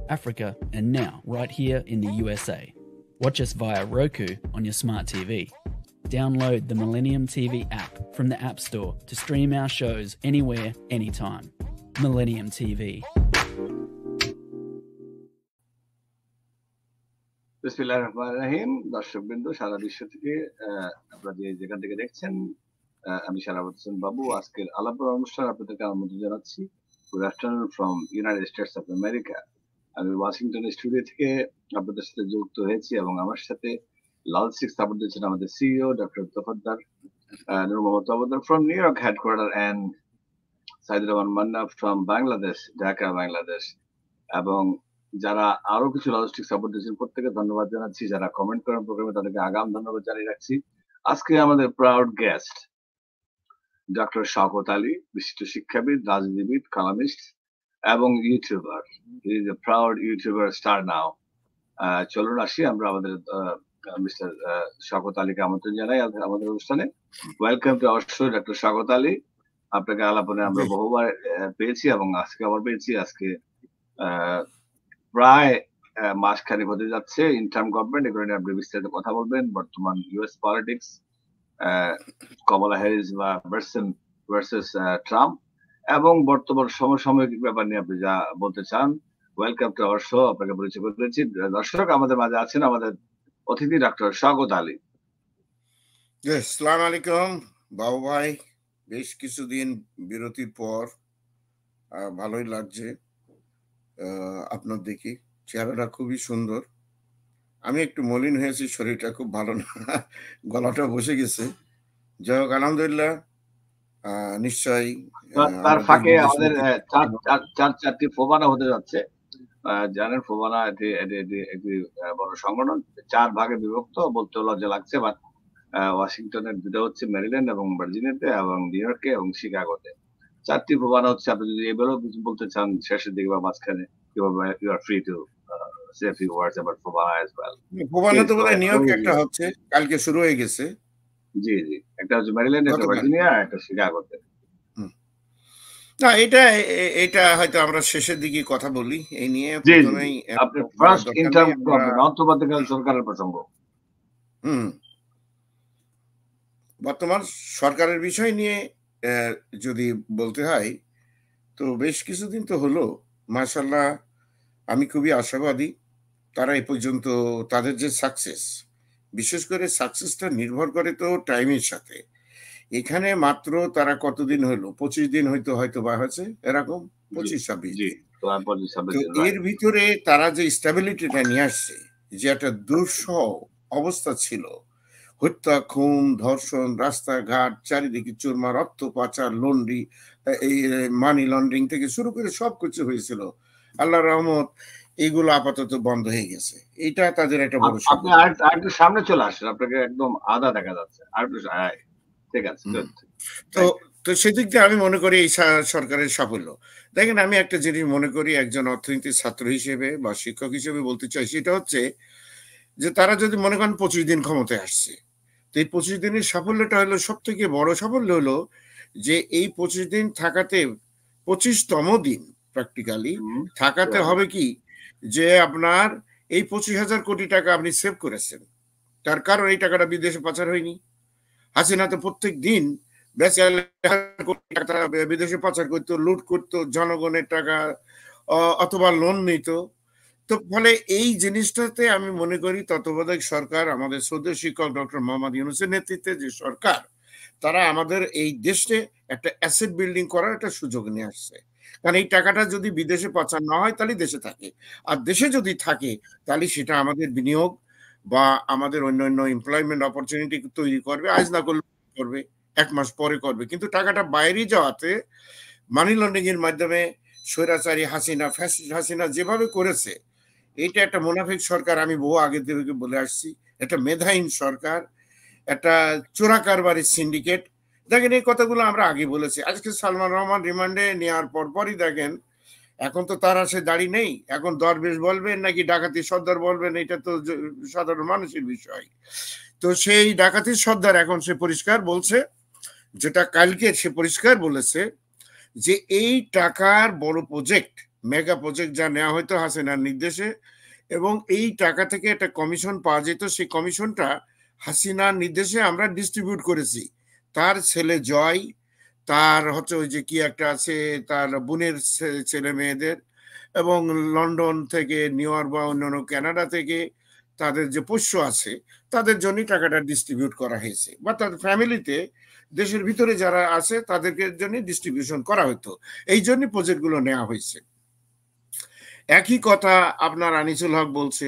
Africa, and now right here in the USA. Watch us via Roku on your smart TV. Download the Millennium TV app from the App Store to stream our shows anywhere, anytime. Millennium TV. বিসমিল্লাহির রহমানির রহিম। দর্শকবৃন্দ সারা বিশ্ব থেকে আপনারা যেখান থেকে দেখছেন, আমি শারাবত হোসেন বাবু আজকের আলাপন অনুষ্ঠান আপনাদেরকে আমন্ত্রণ জানাচ্ছি। Good afternoon from United states of America. আমি ওয়াশিংটন স্টুডিও থেকে আপনাদের সাথে যুক্ত হয়েছি এবং আমার সাথে লাল সিক্স সাপোর্ট দিচ্ছেন আমাদের CEO doctor Tafaddar Noor Mohammad Tafaddar from New York headquarter and Saidur Rahman Manna from Bangladesh, Dhaka Bangladesh. এবং যারা আরো কিছু লজিস্টিক সাপোর্ট দিচ্ছেন প্রত্যেকে ধন্যবাদ জানাচ্ছি। যারা কমেন্ট করেন প্রোগ্রামে তাদেরকে আগাম ধন্যবাদ জানিয়ে রাখছি। আজকে আমাদের proud guest doctor Shawkat Ali, বিশিষ্ট শিক্ষাবিদ, রাজনীতিবিদ, কলামিস্ট এবং YouTuber. He is a proud YouTuber star now. চলুন আসি আমরা আমাদের মিস্টার শওকত আলীকে আমন্ত্রণ জানাই আমাদের অনুষ্ঠানে। Welcome to our show doctor Shawkat Ali. আপনাকে আলাপনে আমরা বহুবার পেয়েছি এবং আজকে আবার পেয়েছি। আজকে প্রায় মাসখানেক হতে যাচ্ছে ইন্টার্ম গভর্নমেন্ট, এগুলো নিয়ে আপনি বিস্তারিত কথা বলবেন। বর্তমান ইউএস পলিটিক্স, কমলা হ্যারিস বা ভার্সেস ট্রাম্প এবং বর্তমান সমসাময়িক ব্যাপার নিয়ে আপনি যা বলতে চান। Welcome to our show. আপনাকে পরিচয় করে দিচ্ছি। দর্শক, আমাদের মাঝে আছেন আমাদের অতিথি ডক্টর শওকত আলী। আসসালামু আলাইকুম বাবু ভাই। বেশ কিছুদিন বিরতির পর ভালোই লাগছে আপনার দেখি। চেহারাটা খুবই সুন্দর। আমি একটু মলিন হয়েছি, শরীরটা খুব ভালো না, গলাটা বসে গেছে। যাই হোক, আলহামদুলিল্লাহ। নিশ্চয়ই তার ফাঁকে আমাদের চারটি ফোবানা হতে যাচ্ছে। জানেন, ফোবানা একটি বড় সংগঠন, 4 ভাগে বিভক্ত। বলতে লজ্জা লাগছে, বাট ওয়াশিংটনের দুটো হচ্ছে মেরিল্যান্ড এবং ভার্জিনিয়াতে এবং নিউ ইয়র্কে এবং শিকাগোতে। 4টি ফোবানা হচ্ছে। আপনি যদি এবারও কিছু বলতে চান শেষের দিকে বা মাঝখানে, you are free to say a few words about Fobana as well. FOBANA তো বোধহয় নিউ ইয়র্কে একটা হচ্ছে, কালকে শুরু হয়ে গেছে। জি জি, একটা হচ্ছে মেরিল্যান্ড, একটা ভার্জিনিয়া, একটা শিকাগোতে। না, এটা হয়তো আমরা শেষের দিকে কথা বলি এই নিয়ে। প্রথমেই আপনি ফার্স্ট ইন্টার্ম গভর্নমেন্ট, অন্তর্বর্তীকালীন সরকারের প্রসঙ্গ। বর্তমান সরকারের বিষয় নিয়ে যদি বলতে হয় তো বেশ কিছুদিন তো হলো, মাশাআল্লাহ। আমি খুবই আশাবাদী। তারা এই পর্যন্ত তাদের যে সাকসেস, বিশেষ করে সাকসেসটা নির্ভর করে তো টাইমের সাথে। এখানে মাত্র তারা কতদিন হলো, 25 দিন হয়তো বা হয়েছে, এরকম 25-26 দিন। তো এর ভিতরে তারা যে স্টেবিলিটিটা নিয়ে আসছে, যে একটা দুঃসহ অবস্থা ছিল, হত্যা, খুন, ধর্ষণ, রাস্তাঘাট চারিদিকে চুরমার, অর্থ পাচার, লন্ড্রি, এই মানি লন্ডারিং থেকে শুরু করে সবকিছু হয়েছিল। আল্লাহর রহমত, এইগুলো আপাতত বন্ধ হয়ে গেছে। এটা তাদের একটা বড়। আপনি আরেকটু সামনে চলে আসেন, আপনাকে একদম আদা দেখা যাচ্ছে। আরেকটু ঠিক আছে। তো সেদিক দিয়ে আমি মনে করি এই সরকারের সাফল্য। দেখেন, আমি একটা জিনিস মনে করি একজন অর্থনীতির ছাত্র হিসেবে বা শিক্ষক হিসেবে বলতে চাই, সেটা হচ্ছে যে তারা যদি মনে করেন 25 দিন ক্ষমতায় আসছে, তো এই 25 দিনের সাফল্যটা হলো, সব থেকে বড় সাফল্য হলো যে এই 25 দিন থাকাতে 25তম দিন প্র্যাকটিক্যালি থাকাতে হবে কি, যে আপনার এই 25,000 কোটি টাকা আপনি সেভ করেছেন। তার কারণ এই টাকাটা বিদেশে পাচার হয়নি। হাসিনা তো প্রত্যেক দিন বিদেশে পাচার করতো, লুট করতো, জনগণের টাকা অথবা লোন নিত। তো ফলে এই জিনিসটাতে আমি মনে করি তত্ত্বাবধায়ক সরকার, আমাদের শ্রদ্ধেয় শিক্ষক ডক্টর মোহাম্মদ ইউনূসের নেতৃত্বে যে সরকার, তারা আমাদের এই দেশে একটা অ্যাসেট বিল্ডিং করার একটা সুযোগ নিয়ে আসছে। কারণ এই টাকাটা যদি বিদেশে পাচার না হয় তাহলে দেশে থাকে, আর দেশে যদি থাকে তাহলে সেটা আমাদের বিনিয়োগ বা আমাদের অন্যান্য এমপ্লয়মেন্ট অপরচুনিটি তৈরি করবে। আজ না করবে, 1 মাস পরে করবে। কিন্তু টাকাটা বাইরে যাওয়াতে মানি লন্ডারিং এর মাধ্যমে স্বৈরাচারী হাসিনা যেভাবে করেছে, এইটা একটা মুনাফিক সরকার। আমি বহু আগে থেকে বলে আসছি, একটা মেধাহীন সরকার, একটা চোরা কারবারের সিন্ডিকেট। দেখেন, এই কথাগুলো আমরা আগে বলেছি। আজকে সালমান রহমান রিমান্ডে নেওয়ার পরই দেখেন, এখন তো তার সে দাড়ি নেই, এখন দরবেশ বলবেন নাকি ডাকাতি সর্দার বলবেন, এটা তো সাধারণ মানুষের বিষয়। তো সেই ডাকাতি সর্দার এখন সে পরিষ্কার বলছে, যেটা কালকে সে পরিষ্কার বলেছে, যে এই টাকার বড় প্রজেক্ট মেগা প্রজেক্ট যা নেওয়া হয়তো হাসিনার নির্দেশে, এবং এই টাকা থেকে একটা কমিশন পাওয়া যেত, সেই কমিশনটা হাসিনার নির্দেশে আমরা ডিস্ট্রিবিউট করেছি। তার ছেলে জয়, তার হচ্ছে ওই যে কি একটা আছে তার বোনের ছেলে মেয়েদের, এবং লন্ডন থেকে নিউ ইয়র্ক বা অন্যান্য কানাডা থেকে তাদের যে পোষ্য আছে তাদের জন্যই টাকাটা ডিস্ট্রিবিউট করা হয়েছে, বা তাদের ফ্যামিলিতে দেশের ভিতরে যারা আছে তাদেরকে জন্য ডিস্ট্রিবিউশন করা হতো। এই জন্য প্রজেক্টগুলো নেওয়া হয়েছে। একই কথা আপনার আনিসুল হক বলছে,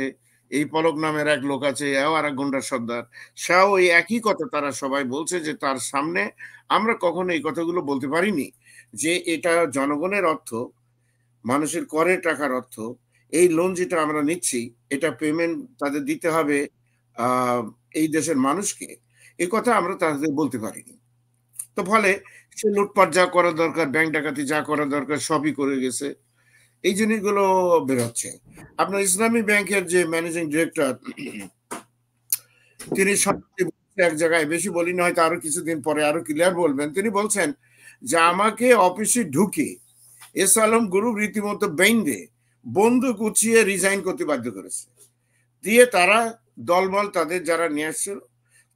এই পলক নামের এক লোক আছে, এও আর এক গুন্ডা সর্দার, সেও ওই একই কথা তারা সবাই বলছে, যে তার সামনে আমরা কখনো এই কথাগুলো বলতে পারিনি যে এটা জনগণের অর্থ, মানুষের করের টাকার অর্থ, এই লোন যেটা আমরা নিচ্ছি এটা পেমেন্ট তাদের দিতে হবে এই দেশের মানুষকে, এই কথা আমরা তাদের বলতে পারিনি। তো ফলে সে লুটপাট যা করা দরকার, ব্যাংক ডাকাতি যা করা দরকার সবই করে গেছে, এই জিনিসগুলো বেরোচ্ছে। আপনার ইসলামী ব্যাংকের যে ম্যানেজিং ডিরেক্টর, তিনি এক জায়গায়, বেশি বলি না, হয়তো আরো কিছুদিন পরে আরো ক্লিয়ার বলবেন, তিনি বলছেন যে আমাকে অফিসে ঢুকে এস আলম গ্রুপ রীতিমতো বেঁধে বন্দুক উঁচিয়ে রিজাইন করতে বাধ্য করেছে, দিয়ে তারা দলবল তাদের যারা নিয়ে আসছিল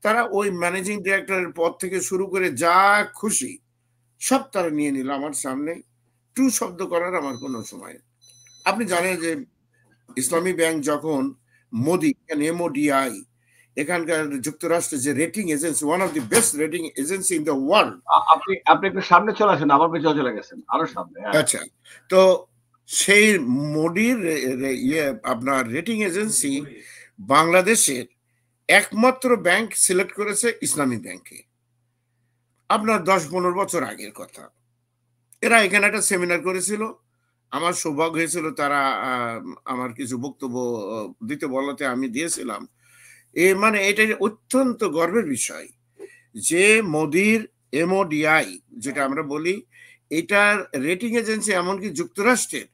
তারা ওই ম্যানেজিং ডিরেক্টরের পদ থেকে শুরু করে যা খুশি সব তারা নিয়ে নিল আমার সামনে, টু শব্দ করার আমার কোনো সময়। আপনি জানেন যে ইসলামী ব্যাংক যখন মোদি, MODI, এখানকার যুক্তরাষ্ট্রের যে rating agency, one of the best rating agency in the world. আপনি একটু সামনে চলে আসেন, আবার পিছনে চলে গেছেন, আরো সামনে। আচ্ছা, তো সেই মোদির আপনার রেটিং এজেন্সি বাংলাদেশের একমাত্র ব্যাংক সিলেক্ট করেছে ইসলামী ব্যাংকে, আপনার 10-15 বছর আগের কথা। এরা এখানে একটা সেমিনার করেছিল, আমার সৌভাগ্য হয়েছিল তারা আমার কিছু বক্তব্য দিতে বলাতে আমি দিয়েছিলাম। মানে এটা অত্যন্ত গর্বের বিষয় যে মোদির MODI যেটা আমরা বলি, এটার রেটিং এজেন্সি এমনকি যুক্তরাষ্ট্রের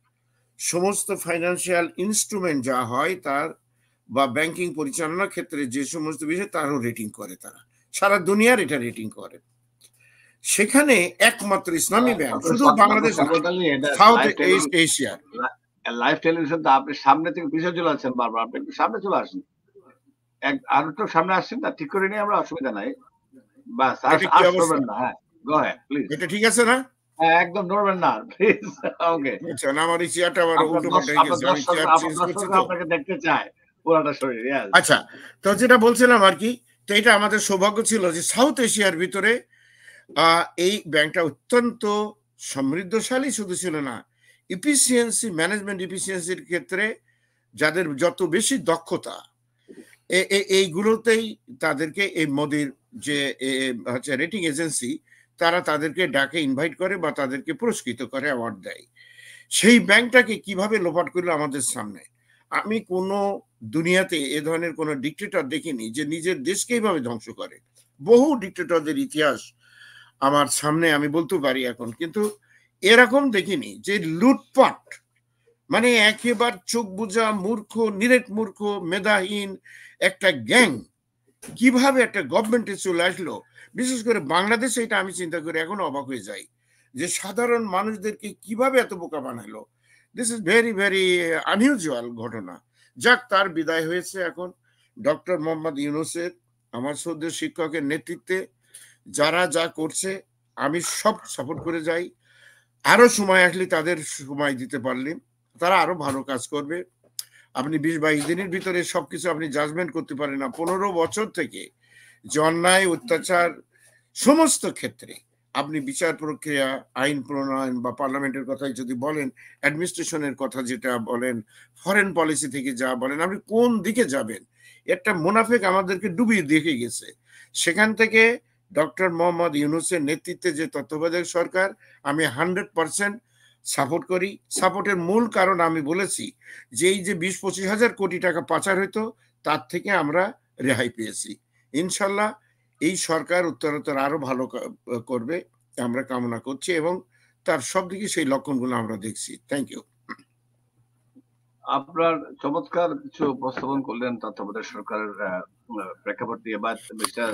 সমস্ত ফাইন্যান্সিয়াল ইনস্ট্রুমেন্ট যা হয় তার বা ব্যাংকিং পরিচালনার ক্ষেত্রে যে সমস্ত বিষয় তারও রেটিং করে, তারা সারা দুনিয়ার এটা রেটিং করে। সেখানে একমাত্র ইসলামী ব্যাংক, শুধু Bangladesh, south Asia live television, তো আপনি সামনে থেকে পিছনে চলে আসছেন বারবার, আপনি একটু সামনে চলে আসেন, আর একটু সামনে আসছেন না, ঠিক করে নিয়ে আমরা, অসুবিধা নাই, বাস আর করবেন না। হ্যাঁ, গো অ্যাহেড প্লিজ। এটা ঠিক আছে না? একদম নড়বেন না প্লিজ। ওকে, আচ্ছা, আমার এই চেয়ারটা আবার উল্টো পাল্টে গেছে, আমি চেয়ার চেঞ্জ করছি তো, আপনাকে দেখতে চাই পুরোটা শরীর। আচ্ছা, তো যেটা বলছিলাম আর কি, তো এটা আমাদের সৌভাগ্য ছিল যে সাউথ এশিয়ার ভিতরে এই ব্যাংকটা অত্যন্ত সমৃদ্ধশালী শুধু ছিল না, ইফিসিয়েন্সি, ম্যানেজমেন্ট ইফিসিয়েন্সির ক্ষেত্রে যাদের যত বেশি দক্ষতা, এইগুলোতেই তাদেরকে এই মোদির যে হচ্ছে রেটিং এজেন্সি, তারা তাদেরকে ডাকে ইনভাইট করে বা তাদেরকে পুরস্কৃত করে, অ্যাওয়ার্ড দেয়। সেই ব্যাংকটাকে কিভাবে লোপাট করলো আমাদের সামনে। আমি কোনো দুনিয়াতে এ ধরনের কোনো ডিক্টেটর দেখিনি যে নিজের দেশকে এইভাবে ধ্বংস করে। বহু ডিক্টেটরদের ইতিহাস আমার সামনে আমি বলতে পারি এখন, কিন্তু এরকম দেখিনি যে লুটপাট, মানে একেবারে চোখ বুঝা মূর্খ, নিরেট মূর্খ, মেধাহীন একটা গ্যাং কিভাবে একটা গভর্নমেন্টে চলে আসলো। বিশেষ করে বাংলাদেশে এটা আমি চিন্তা করে এখন অবাক হয়ে যাই যে সাধারণ মানুষদেরকে কিভাবে এত বোকা বানালো। This is very very unusual ঘটনা। যাক, তার বিদায় হয়েছে এখন। ডক্টর মোহাম্মদ ইউনূসের, আমার শ্রদ্ধেয় শিক্ষকের নেতৃত্বে যারা যা করছে আমি সব সাপোর্ট করে যাই। আরো সময় আসলে তাদের সময় দিতে পারলে তারা আরো ভালো কাজ করবে। আপনি 20-22 দিনের ভিতরে সবকিছু আপনি জাজমেন্ট করতে পারেন না। 15 বছর থেকে যে অন্যায় অত্যাচার সমস্ত ক্ষেত্রে আপনি বিচার প্রক্রিয়া, আইন প্রণয়ন বা পার্লামেন্টের কথাই যদি বলেন, অ্যাডমিনিস্ট্রেশনের কথা যেটা বলেন, ফরেন পলিসি থেকে যা বলেন, আপনি কোন দিকে যাবেন, একটা মুনাফিক আমাদেরকে ডুবিয়ে দেখে গেছে। সেখান থেকে ডক্টর মোহাম্মদ ইউনূসের নেতৃত্বে যে তত্ত্বাবধায়ক সরকার, আমি 100% সাপোর্ট করি। সাপোর্টের মূল কারণ আমি বলেছি যে এই যে 20-25 হাজার কোটি টাকা পাচার হইতো, তার থেকে আমরা রেহাই পেয়েছি। ইনশাল্লাহ এই সরকার উত্তরোত্তর আরো ভালো করবে আমরা কামনা করছি, এবং তার সব দিকে সেই লক্ষণগুলো আমরা দেখছি। Thank you. আপনার চমৎকার কিছু উপস্থাপন করলেন তত্ত্বাবধায়ক সরকারের প্রেক্ষাপট দিয়ে। But mister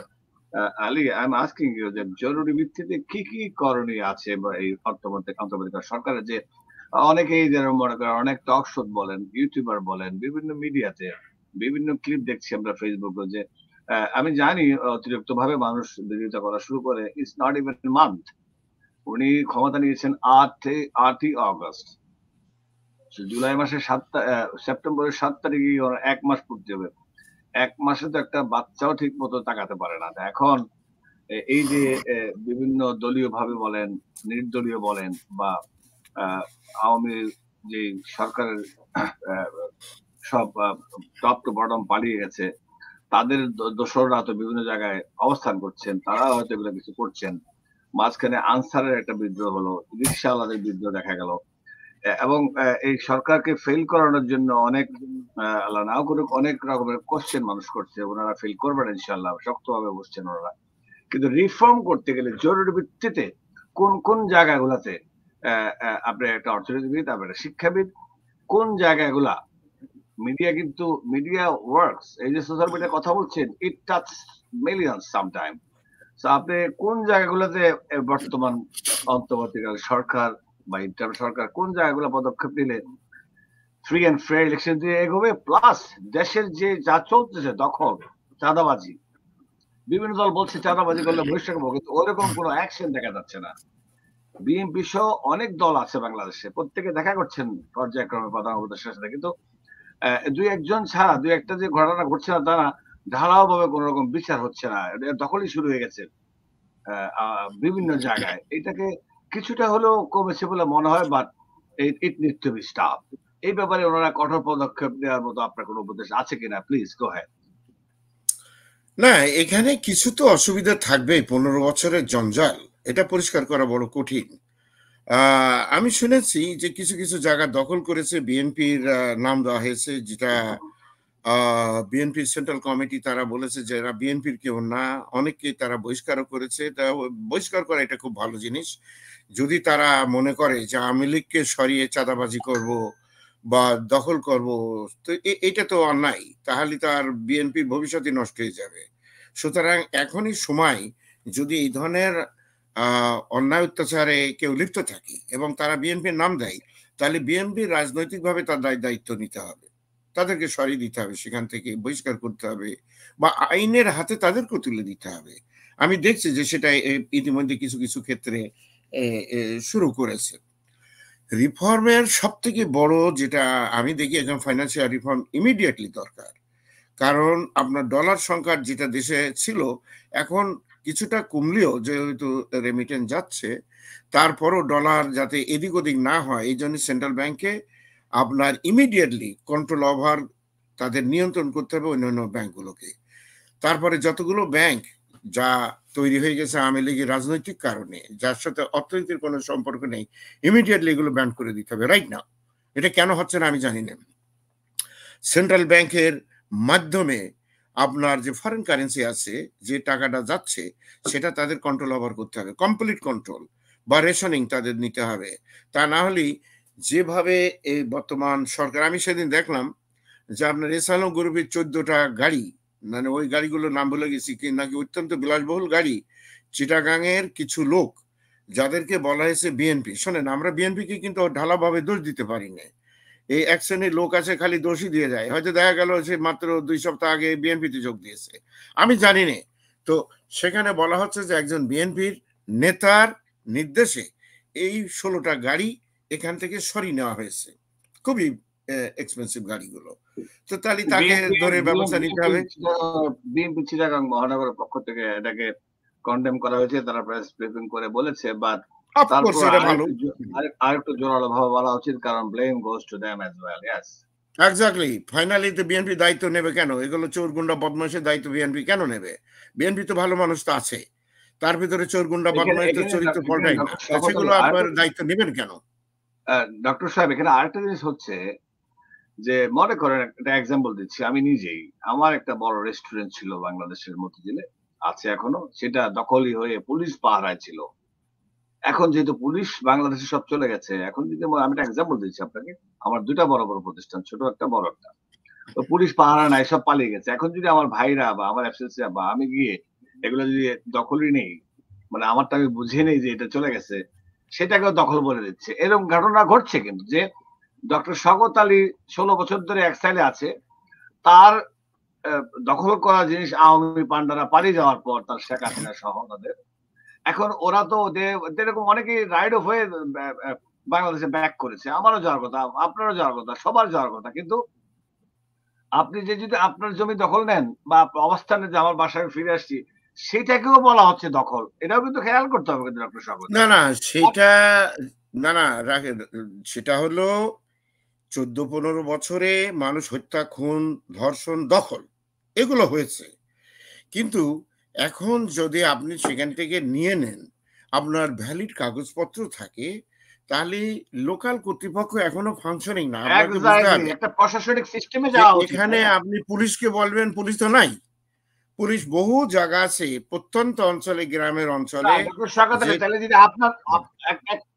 Ali, I am asking you যে জরুরি ভিত্তিতে কি কি করণীয় আছে বা এই অন্তর্বর্তীকালীন সরকারের যে অনেকেই যেন মনে করেন অনেক টক শো বলেন, ইউটিউবার বলেন, বিভিন্ন মিডিয়াতে বিভিন্ন ক্লিপ দেখছি আমরা ফেসবুকে যে আমি জানি অতিরিক্ত ভাবে মানুষ বিরোধিতা করা শুরু করে। ইটস নট ইভেন মান্থ, উনি ক্ষমতা নিয়েছেন 8ই অগস্ট। জুলাই মাসের সেপ্টেম্বরের 7 তারিখে 1 মাস পূর্তি হবে। 1 মাসে তো একটা বাচ্চাও ঠিক মতো তাকাতে পারে না। এখন এই যে বিভিন্ন দলীয় ভাবে বলেন, নির্দলীয় বলেন বা আওয়ামী যে সরকারের সব টপ টু বটম পালিয়ে গেছে, তাদের দোসররা তো বিভিন্ন জায়গায় অবস্থান করছেন, তারা হয়তো এগুলো কিছু করছেন। মাঝখানে আনসারের একটা বিদ্রোহ হলো, রিক্সাওয়ালাদের বিদ্রোহ দেখা গেল, এবং এই সরকারকে ফেল করানোর জন্য অনেক আল্লাহ নাও করুক অনেক রকমের কোশ্চেন মানুষ করছে। ওনারা ফেল করবেন ইনশাল্লাহ, শক্তভাবে বসছেন ওনারা। কিন্তু রিফর্ম করতে গেলে জরুরি ভিত্তিতে কোন কোন জায়গাগুলোতে আপনি একটা অর্থনীতিবিদ, আপনি একটা শিক্ষাবিদ, কোন জায়গাগুলা মিডিয়া, কিন্তু মিডিয়া ওয়ার্কস, এই যে সোশ্যাল মিডিয়া কথা বলছেন, ইট টাচ মিলিয়ন্স সামটাইম। আপনি কোন জায়গাগুলোতে বর্তমান অন্তর্বর্তীকালীন সরকার বা ইন্টার সরকার কোন জায়গাগুলো পদক্ষেপ নিলে ফ্রি অ্যান্ড ফেয়ার ইলেকশন দিয়ে এগোবে, প্লাস দেশের যে যা চলতেছে দখল, চাঁদাবাজি, বিভিন্ন দল বলছে চাঁদাবাজি করলে বহিষ্কার করবো, কিন্তু ওরকম কোনো অ্যাকশন দেখা যাচ্ছে না। বিএনপি সহ অনেক দল আছে বাংলাদেশে, প্রত্যেকে দেখা করছেন পর্যায়ক্রমে প্রধান উপদেষ্টার সাথে, কিন্তু দুই একজন ছাড়া, দুই একটা যে ঘটনা ঘটছে না তা না, ঢালাও ভাবে কোন রকম বিচার হচ্ছে না, দখলই শুরু হয়ে গেছে বিভিন্ন জায়গায়। এটাকে কিছুটা হলেও কমেছে বলে মনে হয়, but it need to B stop. এই ব্যাপারে ওনারা কঠোর পদক্ষেপ নেওয়ার মতো আপনার কোনো উপদেশ আছে কিনা, প্লিজ গো হেড। না, এখানে কিছু তো অসুবিধা থাকবেই। 15 বছরের জঞ্জাল, এটা পরিষ্কার করা বড় কঠিন। আমি শুনেছি যে কিছু কিছু জায়গা দখল করেছে, বিএনপির নাম দেওয়া হয়েছে, যেটা বিএনপির সেন্ট্রাল কমিটি তারা বলেছে যে এরা বিএনপির কেউ না, অনেককে তারা বহিষ্কারও করেছে। বহিষ্কার করা এটা খুব ভালো জিনিস। যদি তারা মনে করে যে আওয়ামী লীগকে সরিয়ে চাঁদাবাজি করব বা দখল করব, তো এটা তো অন্যায়, তাহলে তো আর বিএনপির ভবিষ্যৎই নষ্ট হয়ে যাবে। সুতরাং এখনই সময়, যদি এই ধরনের অন্যায় অত্যাচারে কেউ লিপ্ত থাকে এবং তারা বিএনপির নাম দেয়, তাহলে বিএনপির রাজনৈতিকভাবে তার দায়িত্ব নিতে হবে, তাদেরকে সরিয়ে দিতে হবে, সেখান থেকে বহিষ্কার করতে হবে, বা আইনের হাতে তাদেরকে তুলে দিতে হবে। আমি দেখছি যে সেটা ইতিমধ্যে কিছু কিছু ক্ষেত্রে শুরু করেছে। রিফর্মের সব থেকে বড় যেটা আমি দেখি, এখন ফাইন্যান্সিয়াল রিফর্ম ইমিডিয়েটলি দরকার। কারণ আপনার ডলার সংকট যেটা দেশে ছিল, এখন কিছুটা কমলেও, যেহেতু রেমিটেন্স যাচ্ছে, তারপরও ডলার যাতে এদিক ওদিক না হয়, এই জন্য সেন্ট্রাল ব্যাংকে আপনার ইমিডিয়েটলি কন্ট্রোল ওভার তাদের নিয়ন্ত্রণ করতে হবে অন্যান্য ব্যাংকগুলোকে। তারপরে যতগুলো ব্যাংক যা তৈরি হয়ে গেছে আওয়ামী লীগের রাজনৈতিক কারণে, যার সাথে অর্থনীতির কোনো সম্পর্ক নেই, ইমিডিয়েটলি এগুলো ব্যান করে দিতে হবে রাইট নাও। এটা কেন হচ্ছে না আমি জানি না। সেন্ট্রাল ব্যাংকের মাধ্যমে আপনার যে ফরেন কারেন্সি আছে, যে টাকাটা যাচ্ছে, সেটা তাদের কন্ট্রোল ওভার করতে হবে, কমপ্লিট কন্ট্রোল, বা রেশনিং তাদের নিতে হবে। তা না হলে যেভাবে এই বর্তমান সরকার, আমি সেদিন দেখলাম যে আপনার এসানো গ্রুপের 14টা গাড়ি, মানে ওই গাড়িগুলোর নাম বলে গেছি কি, নাকি অত্যন্ত বিলাসবহুল গাড়ি, চিটাগাংয়ের কিছু লোক যাদেরকে বলা হয়েছে বিএনপি। শোনেন, আমরা বিএনপিকে কিন্তু ঢালাভাবে দোষ দিতে পারি না। এই এক শ্রেণীর লোক আছে খালি দোষই দিয়ে যায়, হয়তো দেখা গেল সে মাত্র 2 সপ্তাহ আগে বিএনপিতে যোগ দিয়েছে, আমি জানি না। তো সেখানে বলা হচ্ছে যে একজন বিএনপির নেতার নির্দেশে এই 16টা গাড়ি এখান থেকে সরিয়ে নেওয়া হয়েছে, খুবই এক্সপেন্সিভ গাড়িগুলো। তো তাহলে তাকে ধরে ব্যবস্থা নিতে হবে। বিএনপি চিটাগাং মহানগরের পক্ষ থেকে এটাকে কন্ডেম করা হয়েছে, তারা প্রেস ব্রিফিং করে বলেছে, বাট তারপর আরেকটু জোরালো ভাবে বলা উচিত, কারণ blame goes to them as well. Yes, exactly. Finally তো বিএনপি দায়িত্ব নেবে কেন? এগুলো চোর গুন্ডা বদমাশের দায়িত্ব বিএনপি কেন নেবে? বিএনপি তো ভালো মানুষ তো আছে, তার ভিতরে চোর গুন্ডা বদমাশের চরিত্র পড়াই না, সেগুলো আপনার দায়িত্ব নেবেন কেন? ডক্টর সাহেব, এখানে আরেকটা জিনিস হচ্ছে যে, মনে করেন একটা এক্সাম্পল দিচ্ছি, আমি নিজেই, আমার একটা বড় রেস্টুরেন্ট ছিল বাংলাদেশের মতিঝিলে, আছে এখনো, সেটা দখলই হয়ে পুলিশ পাহারায় ছিল। এখন যেহেতু পুলিশ বাংলাদেশে সব চলে গেছে, এখন যদি আমি একটা এক্সাম্পল দিচ্ছি আপনাকে, আমার 2টা বড় বড় প্রতিষ্ঠান, ছোট একটা বড় একটা, তো পুলিশ পাহারা নাই, সব পালিয়ে গেছে। এখন যদি আমার ভাইরা বা আমার এফসিসিরা বা আমি গিয়ে এগুলো যদি দখলই নেই, মানে আমারটা আমি বুঝিয়ে নেই যে এটা চলে গেছে, সেটাকেও দখল বলে দিচ্ছে। এরকম ঘটনা ঘটছে কিন্তু, যে ডক্টর শওকত আলী 16 বছর ধরে এক্সাইলে আছে, তার দখল করা জিনিস আওয়ামী পান্ডারা পালিয়ে যাওয়ার পর, তার শেখ হাসিনা সহ তাদের, এখন ওরা তো এরকম অনেকেই রাইড অফ হয়ে বাংলাদেশে ব্যাক করেছে। আমারও যাওয়ার কথা, আপনারও যাওয়ার কথা, সবার যাওয়ার কথা, কিন্তু আপনি যে যদি আপনার জমি দখল নেন বা অবস্থানে যে আমার বাসায় ফিরে আসছি, সেটাকেও বলা হচ্ছে দখল। এটাও কিন্তু খেয়াল করতে হবে কিন্তু ডক্টর শওকত। না সেটা না রাখেন, সেটা হলো 14-15 বছরে মানুষ হত্যা, খুন, ধর্ষণ, দখল এগুলো হয়েছে। কিন্তু এখন যদি আপনি সেখান থেকে নিয়ে নেন, আপনার ভ্যালিড কাগজপত্র থাকে, তাহলে লোকাল কর্তৃপক্ষ এখনো ফাংশনিং না। আপনাকে বুঝতে হবে একটা প্রশাসনিক সিস্টেমে যাওয়া উচিত। এখানে আপনি পুলিশকে বলবেন, পুলিশ তো নাই। পুলিশ বহু জায়গা আছে, প্রত্যন্ত অঞ্চলে, গ্রামের অঞ্চলে। তাহলে যদি আপনার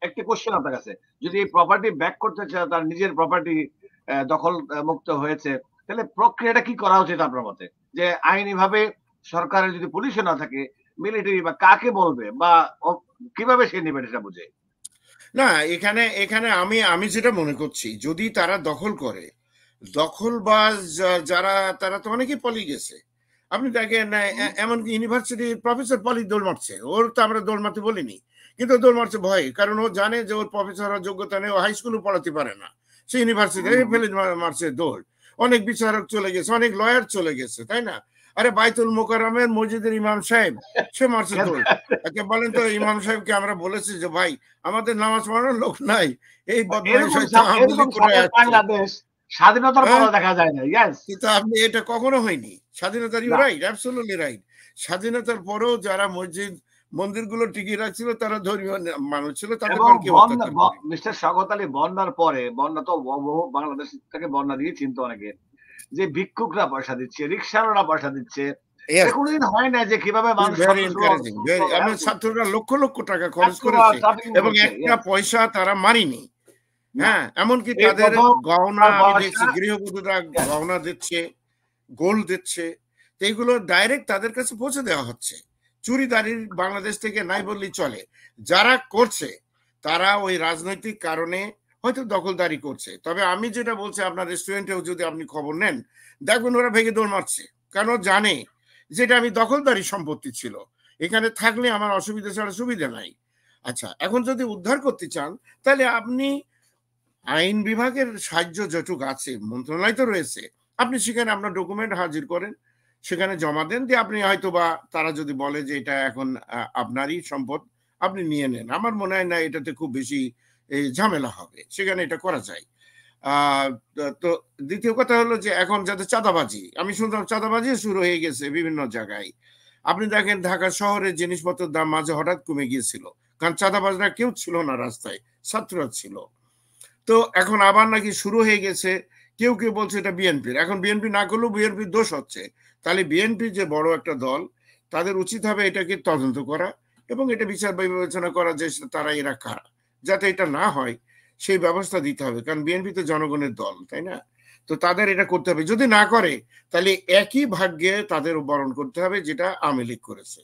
একটা কোশ্চেন আপনার কাছে, যদি এই প্রপার্টি ব্যাক করতে চায়, তার নিজের প্রপার্টি দখল মুক্ত হয়েছে, তাহলে প্রক্রিয়াটা কি করা উচিত আপনার মতে? যে আইনি ভাবে সরকারের যদি পুলিশে না থাকে, মিলিটারি বা কাকে বলবে, বা কিভাবে সে নেবে এটা বুঝে? না, এখানে আমি যেটা মনে করছি, যদি তারা দখল করে, দখলবাজ যারা, তারা তো অনেকেই পালিয়ে গেছে। আপনি দেখেন এমনকি ইউনিভার্সিটির প্রফেসর পলি দৌড় মারছে, ওর তো আমরা দৌড় মারতে বলিনি, কিন্তু দৌড় মারছে ভয়, কারণ ও জানে যে ওর প্রফেসর যোগ্যতা নেই, ও হাই স্কুলও পড়াতে পারে না, সে ইউনিভার্সিটি ফেলে মারছে দৌড়। অনেক বিচারক চলে গেছে, অনেক লয়ার চলে গেছে, তাই না? আরে বাইতুল মোকাররমের মসজিদের ইমাম সাহেব, সে মারছে দৌড়। আচ্ছা বলেন তো, ইমাম সাহেবকে আমরা বলেছি যে ভাই আমাদের নামাজ পড়ানোর লোক নাই, এই বাংলাদেশ স্বাধীনতার পর দেখা যায় না। কিন্তু আপনি এটা কখনো হয়নি। স্বাধীনতার রাইট, অ্যাবসলিউটলি রাইট। স্বাধীনতার পরেও যারা মসজিদ মন্দিরগুলো টিকিয়ে রাখছিল, তারা ধর্মীয় মানুষ ছিল, তাদের পর কেউ মিস্টার শওকত আলী বন্যার পরে, বন্যা তো বাংলাদেশ থেকে বন্যা দিয়ে চিন্তা অনেকে, যে ভিক্ষুকরা পয়সা দিচ্ছে, রিক্সাওয়ালারা পয়সা দিচ্ছে, কোনদিন হয় না যে কিভাবে মানুষ, ছাত্ররা লক্ষ লক্ষ টাকা খরচ করেছে এবং একটা পয়সা তারা মারিনি। হ্যাঁ, এমনকি তাদের গহনা আমি দেখছি, গৃহবধূরা গহনা দিচ্ছে, গোল্ড দিচ্ছে, এইগুলো ডাইরেক্ট তাদের কাছে পৌঁছে দেওয়া হচ্ছে। চুরিদারির বাংলাদেশ থেকে নাই বললেই চলে। যারা করছে তারা ওই রাজনৈতিক কারণে হয়তো দখলদারি করছে। তবে আমি যেটা বলছি, আপনার রেস্টুরেন্টেও যদি আপনি খবর নেন, দেখবেন ওরা ভেঙে দৌড় মারছে, কারণ জানে যেটা আমি দখলদারি সম্পত্তি ছিল, এখানে থাকলে আমার অসুবিধা ছাড়া সুবিধা নাই। আচ্ছা, এখন যদি উদ্ধার করতে চান, তাহলে আপনি আইন বিভাগের সাহায্য যেটুকু আছে, মন্ত্রণালয় তো রয়েছে, আপনি সেখানে আপনার ডকুমেন্ট হাজির করেন, সেখানে জমা দেন, দিয়ে আপনি হয়তো বা তারা যদি বলে যে এটা এখন আপনারই সম্পদ, আপনি নিয়ে নেন। আমার মনে হয় না এটাতে খুব বেশি ঝামেলা হবে, সেখানে এটা করা যায়। তো দ্বিতীয় কথা হলো যে এখন যাতে চাঁদাবাজি, আমি শুনলাম চাঁদাবাজি শুরু হয়ে গেছে বিভিন্ন জায়গায়। আপনি দেখেন ঢাকা শহরের জিনিসপত্রের দাম মাঝে হঠাৎ কমে গিয়েছিল, কারণ চাঁদাবাজরা কেউ ছিল না রাস্তায়, ছাত্ররা ছিল। তো এখন আবার নাকি শুরু হয়ে গেছে, কেউ কেউ বলছে এটা বিএনপির। এখন বিএনপি না করলেও বিএনপির দোষ হচ্ছে। তাহলে বিএনপি যে বড় একটা দল, তাদের উচিত হবে এটাকে তদন্ত করা এবং এটা বিচার বিবেচনা করা যে তারা এরা কারা, যাতে এটা না হয় সেই ব্যবস্থা দিতে হবে। কারণ বিএনপি তো জনগণের দল, তাই না? তো তাদের এটা করতে হবে। যদি না করে, তাহলে একই ভাগ্যে তাদের বরণ করতে হবে যেটা আওয়ামী লীগ করেছে,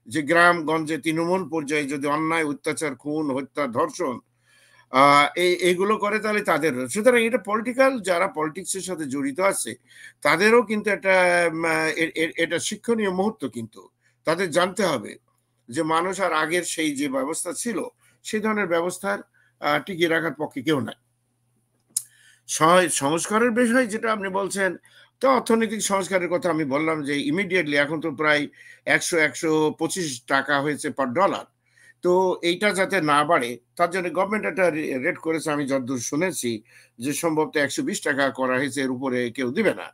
যে গ্রামগঞ্জে তৃণমূল পর্যায়ে যদি অন্যায়, অত্যাচার, খুন, হত্যা, ধর্ষণ এইগুলো করে, তাহলে তাদের। সুতরাং এটা পলিটিক্যাল, যারা পলিটিক্সের সাথে জড়িত আছে, তাদেরও কিন্তু এটা শিক্ষণীয় মুহূর্ত। কিন্তু তাদের জানতে হবে যে মানুষ আর আগের সেই যে ব্যবস্থা ছিল, সেই ধরনের ব্যবস্থার টিকিয়ে রাখার পক্ষে কেউ নাই। সংস্কারের বিষয় যেটা আপনি বলছেন, তো অর্থনৈতিক সংস্কারের কথা আমি বললাম যে ইমিডিয়েটলি এখন তো প্রায় 100-125 টাকা হয়েছে পার ডলার। তো এইটা যাতে না বাড়ে, তার জন্য গভর্নমেন্ট একটা রেট করেছে, আমি যতদূর শুনেছি যে সম্ভবত 120 টাকা করা হয়েছে, এর উপরে কেউ দিবে না।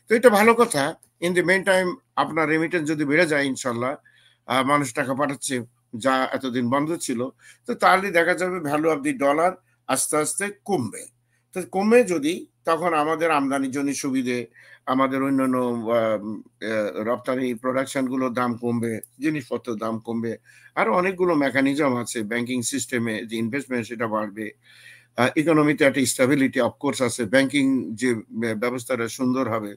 তো এটা ভালো কথা। ইন দি মেন টাইম আপনার রেমিটেন্স যদি বেড়ে যায়, ইনশাল্লাহ মানুষ টাকা পাঠাচ্ছে যা এতদিন বন্ধ ছিল, তো তাহলে দেখা যাবে ভ্যালু অফ দি ডলার আস্তে আস্তে কমবে। তো কমে যদি, তখন আমাদের আমদানির জন্য সুবিধে, আমাদের অন্যান্য রপ্তানি প্রোডাকশনগুলোর দাম কমবে, জিনিসপত্রের দাম কমবে, আরো অনেকগুলো মেকানিজম আছে ব্যাংকিং সিস্টেমে, যে ইনভেস্টমেন্ট সেটা বাড়বে। ইকোনমিতে একটা স্টেবিলিটি অফকোর্স আছে, ব্যাংকিং যে ব্যবস্থাটা সুন্দর হবে,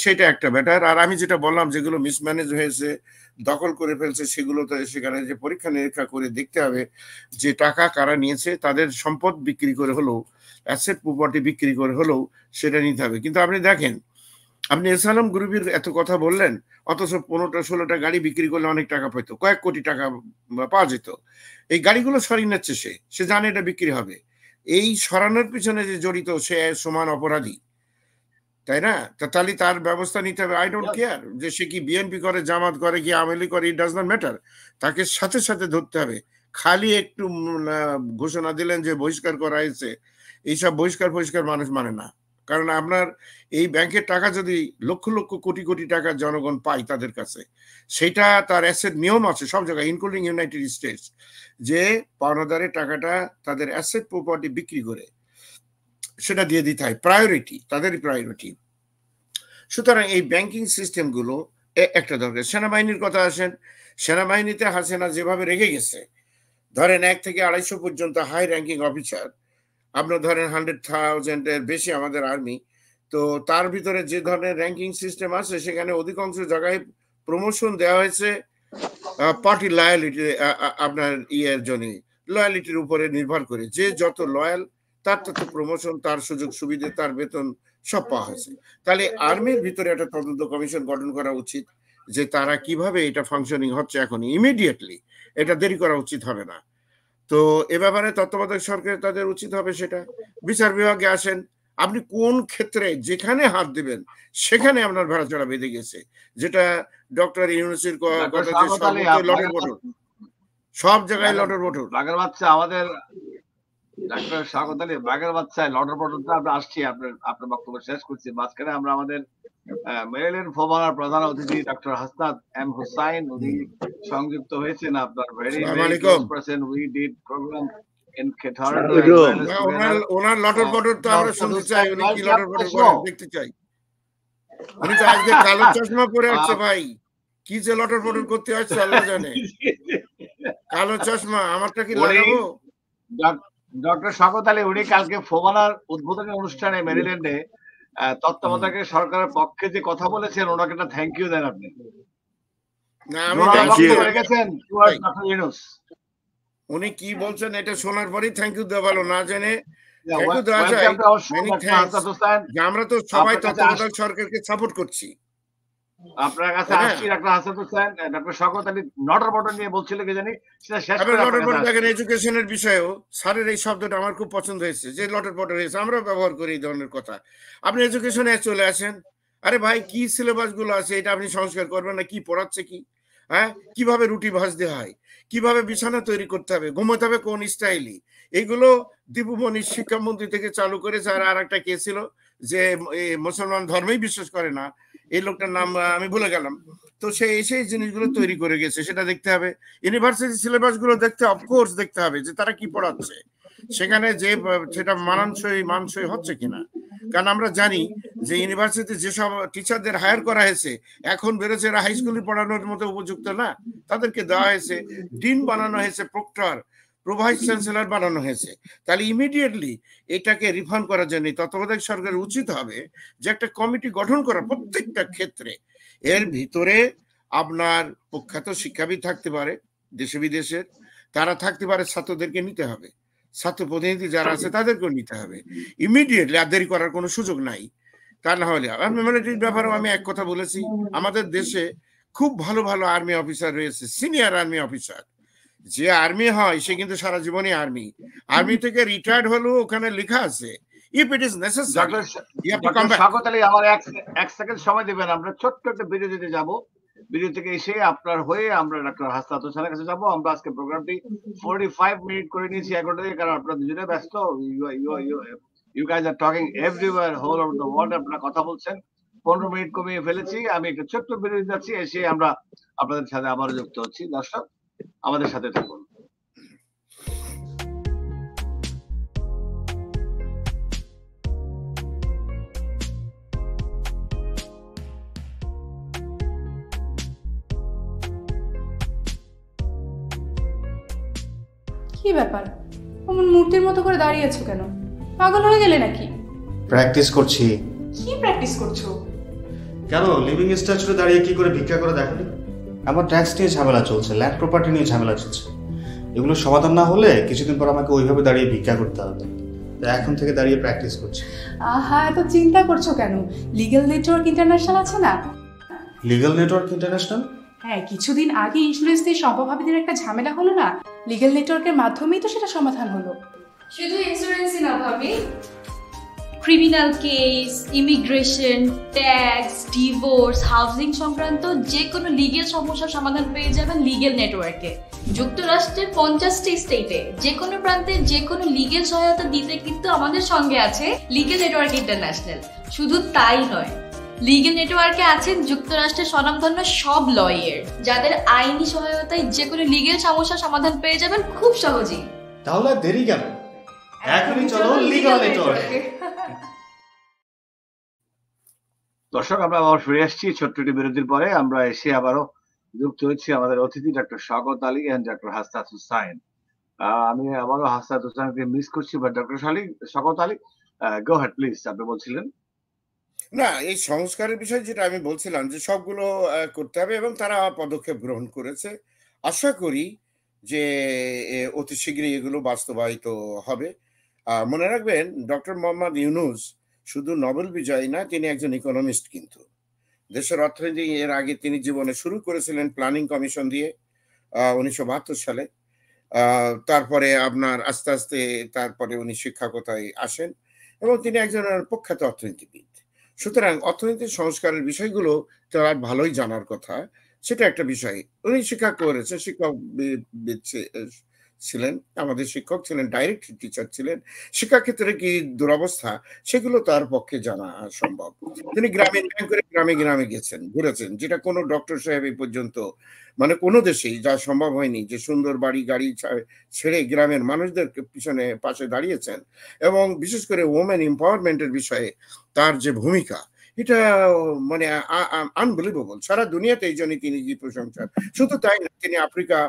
সেটা একটা ব্যাটার। আর আমি যেটা বললাম, যেগুলো মিসম্যানেজ হয়েছে, দখল করে ফেলছে, সেগুলো তো সেখানে যে পরীক্ষা নিরীক্ষা করে দেখতে হবে যে টাকা কারা নিয়েছে, তাদের সম্পদ বিক্রি করে হলেও, অ্যাসেট প্রপার্টি বিক্রি করে হলেও সেটা নিতে হবে। কিন্তু আপনি দেখেন, আপনি এসআলম গ্রুপের এত কথা বললেন, অথচ 15টা-16টা গাড়ি বিক্রি করলে অনেক টাকা পেতো, কয়েক কোটি টাকা পাওয়া যেত। এই গাড়িগুলো সরিয়ে নিচ্ছে, সে জানে এটা বিক্রি হবে, এই সরানোর পিছনে যে জড়িত সে সমান অপরাধী, তাই না? তাহলে তার ব্যবস্থা নিতে হবে। আই ডোন্ট কেয়ার যে সে কি বিএনপি করে, জামাত করে, কি আওয়ামী লীগ করে, ইট ডাজ নট ম্যাটার, তাকে সাথে সাথে ধরতে হবে। খালি একটু ঘোষণা দিলেন যে বহিষ্কার করা হয়েছে, এইসব বহিষ্কার মানুষ মানে না। কারণ আপনার এই ব্যাংকের টাকা যদি লক্ষ লক্ষ কোটি কোটি টাকা জনগণ পায় তাদের কাছে, সেটা তার অ্যাসেট নিয়ম আছে সব জায়গায়, ইনক্লুডিং ইউনাইটেড স্টেটস, যে পাওনাদারের টাকাটা তাদের অ্যাসেট প্রপার্টি বিক্রি করে সেটা দিয়ে দিতে হয়, প্রায়োরিটি, তাদেরই প্রায়োরিটি। সুতরাং এই ব্যাংকিং সিস্টেমগুলো একটা দরকার। সেনাবাহিনীর কথা আসেন, সেনাবাহিনীতে হাসিনা যেভাবে রেখে গেছে, ধরেন 1 থেকে 250 পর্যন্ত হাই র্যাঙ্কিং অফিসার, আপনার ধরেন 100,000-এর বেশি আমাদের আর্মি, তো তার ভিতরে যে ধরনের র্যাঙ্কিং সিস্টেম আছে, সেখানে অধিকাংশ জায়গায় প্রমোশন দেওয়া হয়েছে পার্টি লয়ালিটি, আপনার ইয়ের জন্য, লয়ালিটির উপরে নির্ভর করে। যে যত লয়াল, তার তত প্রমোশন, তার সুযোগ সুবিধা, তার বেতন সব পাওয়া হয়েছে। তাহলে আর্মির ভিতরে একটা তদন্ত কমিশন গঠন করা উচিত, যে তারা কিভাবে এটা ফাংশনিং হচ্ছে এখন ইমিডিয়েটলি, এটা দেরি করা উচিত হবে না। তো এ ব্যাপারে তত্ত্বাবধায়ক সরকার তাদের উচিত হবে সেটা। বিচার বিভাগে আসেন, আপনি কোন ক্ষেত্রে যেখানে হাত দিবেন সেখানে আপনার ভাড়াচড়া বেঁধে গেছে, যেটা ডক্টর ইউনূসের কথা, যে লটের বটর, সব জায়গায় লটের বটর। বাঘের বাচ্চা আমাদের ডাক্তার স্বাগত আলী, বাঘের বাচ্চায় লটের বটরটা আমরা আসছি, আপনার বক্তব্য শেষ করছি। মাঝখানে আমরা আমাদের মেরিল্যান্ড ফোবানার প্রধান অতিথি ডক্টর হাসনাত এম হুসাইন, উনি সংযুক্ত হয়েছেন, আপনার very close person. We did program in Qatar. ওনার লটের বটর তো আমরা শুনতে চাই, উনি কি লটের বটর দেখতে চাই। উনি তো আজকে কালো চশমা পরে আসছে ভাই, কি যে লটের বটর করতে আসছে আল্লাহ জানে। কালো চশমা, আমারটা কি লাগাবো? ডক্টর স্বাগত আলী, উনি কালকে ফোবানার উদ্বোধনী অনুষ্ঠানে মেরিল্যান্ডে তত্ত্বাবধায়ক সরকারের পক্ষে যে কথা বলেছেন, ওনাকে একটা থ্যাংক ইউ দেন আপনি। উনি কি বলছেন এটা শোনার পরই থ্যাংক ইউ দেওয়া ভালো, না জেনে আমরা তো সবাই তত্ত্বাবধায়ক সরকারকে সাপোর্ট করছি। আপনার কাছে আসছি ডাক্তার হাসান হোসেন, ডক্টর শওকত আলী লটার বটন নিয়ে বলছিল কি জানি, সেটা শেষ করে লটার বটন দেখেন। এডুকেশনের বিষয়েও স্যারের এই শব্দটা আমার খুব পছন্দ হয়েছে, যে লটার বটন হয়েছে, আমরা ব্যবহার করি এই ধরনের কথা। আপনি এডুকেশনে চলে আসেন, আরে ভাই কি সিলেবাস গুলো আছে এটা আপনি সংস্কার করবেন না? কি পড়াচ্ছে কি, হ্যাঁ, কিভাবে রুটি ভাজতে হয়, কিভাবে বিছানা তৈরি করতে হবে, ঘুমোতে হবে কোন স্টাইলি, এইগুলো দীপুমণি শিক্ষামন্ত্রী থেকে চালু করে। যার আর একটা কে ছিল যে মুসলমান ধর্মেই বিশ্বাস করে না, এই লোকটার নাম আমি ভুলে গেলাম, তো সেই জিনিসগুলো তৈরি করে গেছে, সেটা দেখতে হবে। ইউনিভার্সিটি সিলেবাস গুলো দেখতে, অফকোর্স দেখতে হবে যে তারা কি পড়াচ্ছে, সেখানে যে সেটা মানসই হচ্ছে কিনা। কারণ আমরা জানি যে ইউনিভার্সিটি যেসব টিচারদের হায়ার করা হয়েছে, এখন বেরোচ্ছে এরা হাই স্কুলে পড়ানোর মতো উপযুক্ত না, তাদেরকে দেওয়া হয়েছে ডিন বানানো হয়েছে, প্রক্টর, প্রোভাইস চ্যান্সেলর বানানো হয়েছে। তাহলে ইমিডিয়েটলি এটাকে রিফর্ম করার জন্য তত্ত্বাবধায়ক সরকারের উচিত হবে যে একটা কমিটি গঠন করা প্রত্যেকটা ক্ষেত্রে। এর ভিতরে আপনার প্রখ্যাত শিক্ষাবিদ থাকতে পারে দেশে বিদেশের, তারা থাকতে পারে, ছাত্রদেরকে নিতে হবে, ছাত্র প্রতিনিধি যারা আছে তাদেরকেও নিতে হবে ইমিডিয়েটলি, আর দেরি করার কোনো সুযোগ নাই। তা না হলে মিলিটারির ব্যাপারেও আমি এক কথা বলেছি, আমাদের দেশে খুব ভালো ভালো আর্মি অফিসার রয়েছে, সিনিয়র আর্মি অফিসার। যে আর্মি হয় সে কিন্তু সারা জীবনই আর্মি, আর্মি থেকে রিটায়ার্ড হলেও ওখানে লেখা আছে if it is necessary you have to come back. স্বাগত আলী, আমার এক সেকেন্ড সময় দিবেন, আমরা ছোট্ট একটা বিরতিতে যাব। বিরতি থেকে এসে আপনার হয়ে আমরা ডাক্তার হাসনাত হোসেনের কাছে যাবো। আমরা আজকে প্রোগ্রামটি 45 মিনিট করে নিয়েছি 11টা থেকে, কারণ আপনারা দুজনে ব্যস্ত। You guys are talking everywhere, whole over the world, আপনারা কথা বলছেন। 15 মিনিট কমিয়ে ফেলেছি, আমি একটা ছোট্ট বিরতি যাচ্ছি, এসে আমরা আপনাদের সাথে আবারও যুক্ত হচ্ছি। দর্শক আমাদের সাথে থাকুন। কি ব্যাপার, অমন মূর্তির মতো করে দাঁড়িয়েছো কেন? পাগল হয়ে গেলে নাকি? প্র্যাকটিস করছি। কি প্র্যাকটিস করছো? কেন লিভিং স্ট্যাচুরে দাঁড়িয়ে কি করে ভিক্ষা করে দেখনি? আমার ট্যাক্স নিয়ে ঝামেলা চলছে, ল্যান্ড প্রপার্টি নিয়ে ঝামেলা চলছে। এগুলো সমাধান না হলে কিছুদিন পর আমাকে ওইভাবে দাঁড়িয়ে ভিক্ষা করতে হবে। এখন থেকে দাঁড়িয়ে প্র্যাকটিস করছি। আহা, এত চিন্তা করছো কেন? লিগ্যাল নেটওয়ার্ক ইন্টারন্যাশনাল আছে না? Legal network international? হ্যাঁ, কিছুদিন আগে ইন্স্যুরেন্স দিয়ে সম্পভাবিদের একটা ঝামেলা হলো না, লিগ্যাল নেটওয়ার্কের মাধ্যমেই তো সেটা সমাধান হলো। শুধু ইন্স্যুরেন্সই না ভাবি, criminal case, immigration, tax, divorce, housing সংক্রান্ত যে কোনো লিগ্যাল সমস্যার সমাধান পেয়ে যাবেন লিগ্যাল নেটওয়ার্কে। যুক্তরাষ্ট্রের 50টি স্টেটে যে কোনো প্রান্তে যে কোনো লিগ্যাল সহায়তা দিতে কিন্তু আমাদের সঙ্গে আছে লিগ্যাল নেটওয়ার্ক ইন্টারন্যাশনাল। শুধু তাই নয়, লিগ্যাল নেটওয়ার্কে আছেন যুক্তরাষ্ট্রের স্বনামধন্য সব লয়ার, যাদের আইনি সহায়তায় যে কোনো লিগ্যাল সমস্যার সমাধান পেয়ে যাবেন খুব সহজেই। তাহলে দেরি কেন? এখনই চলো লিগ্যাল নেটওয়ার্কে। দর্শক, আমরা আবার ফিরে আসছি ছোট্ট একটি বিরতির পরে। আমরা এসে আবারও যুক্ত হচ্ছি আমাদের অতিথি doctor Shawkat Ali and doctor Hasnat Hussain. আমি আবারও হাসনাত হুসাইনকে মিস করছি, but doctor Shawkat Ali, go ahead please, আপনি বলছিলেন। না, এই সংস্কারের বিষয় যেটা আমি বলছিলাম যে সবগুলো করতে হবে এবং তারা পদক্ষেপ গ্রহণ করেছে। আশা করি যে অতি শীঘ্রই এগুলো বাস্তবায়িত হবে। মনে রাখবেন, ডক্টর মোহাম্মদ ইউনূস শুধু নোবেল বিজয়ী না, তিনি একজন ইকোনমিস্ট। কিন্তু দেশের অর্থনীতি এর আগে তিনি জীবনে শুরু করেছিলেন প্ল্যানিং কমিশন দিয়ে 1972 সালে। তারপরে আপনার আস্তে আস্তে তারপরে উনি শিক্ষকতায় আসেন এবং তিনি একজন প্রখ্যাত অর্থনীতিবিদ। সুতরাং অর্থনীতির সংস্কারের বিষয়গুলো তার ভালোই জানার কথা, সেটা একটা বিষয়। উনি শিক্ষা করেছেন, শিক্ষাবিদ ছিলেন, আমাদের শিক্ষক ছিলেন, ডাইরেক্ট টিচার ছিলেন। শিক্ষাক্ষেত্রে কি দুরবস্থা সেগুলো তার পক্ষে জানা সম্ভব। তিনি গ্রামে করে গ্রামে গ্রামে গেছেন, ঘুরেছেন, যেটা কোনো ডক্টর সাহেব এই পর্যন্ত মানে কোনো দেশেই যা সম্ভব হয়নি, যে সুন্দর বাড়ি গাড়ি ছেড়ে গ্রামের মানুষদের পিছনে পাশে দাঁড়িয়েছেন। এবং বিশেষ করে ওমেন এম্পাওয়ারমেন্টের বিষয়ে তার যে ভূমিকা, এটা মানে আনবিলিভেবল। সারা দুনিয়াতে এই জন্য তিনি যে প্রশংসা। শুধু তাই না, তিনি আফ্রিকা,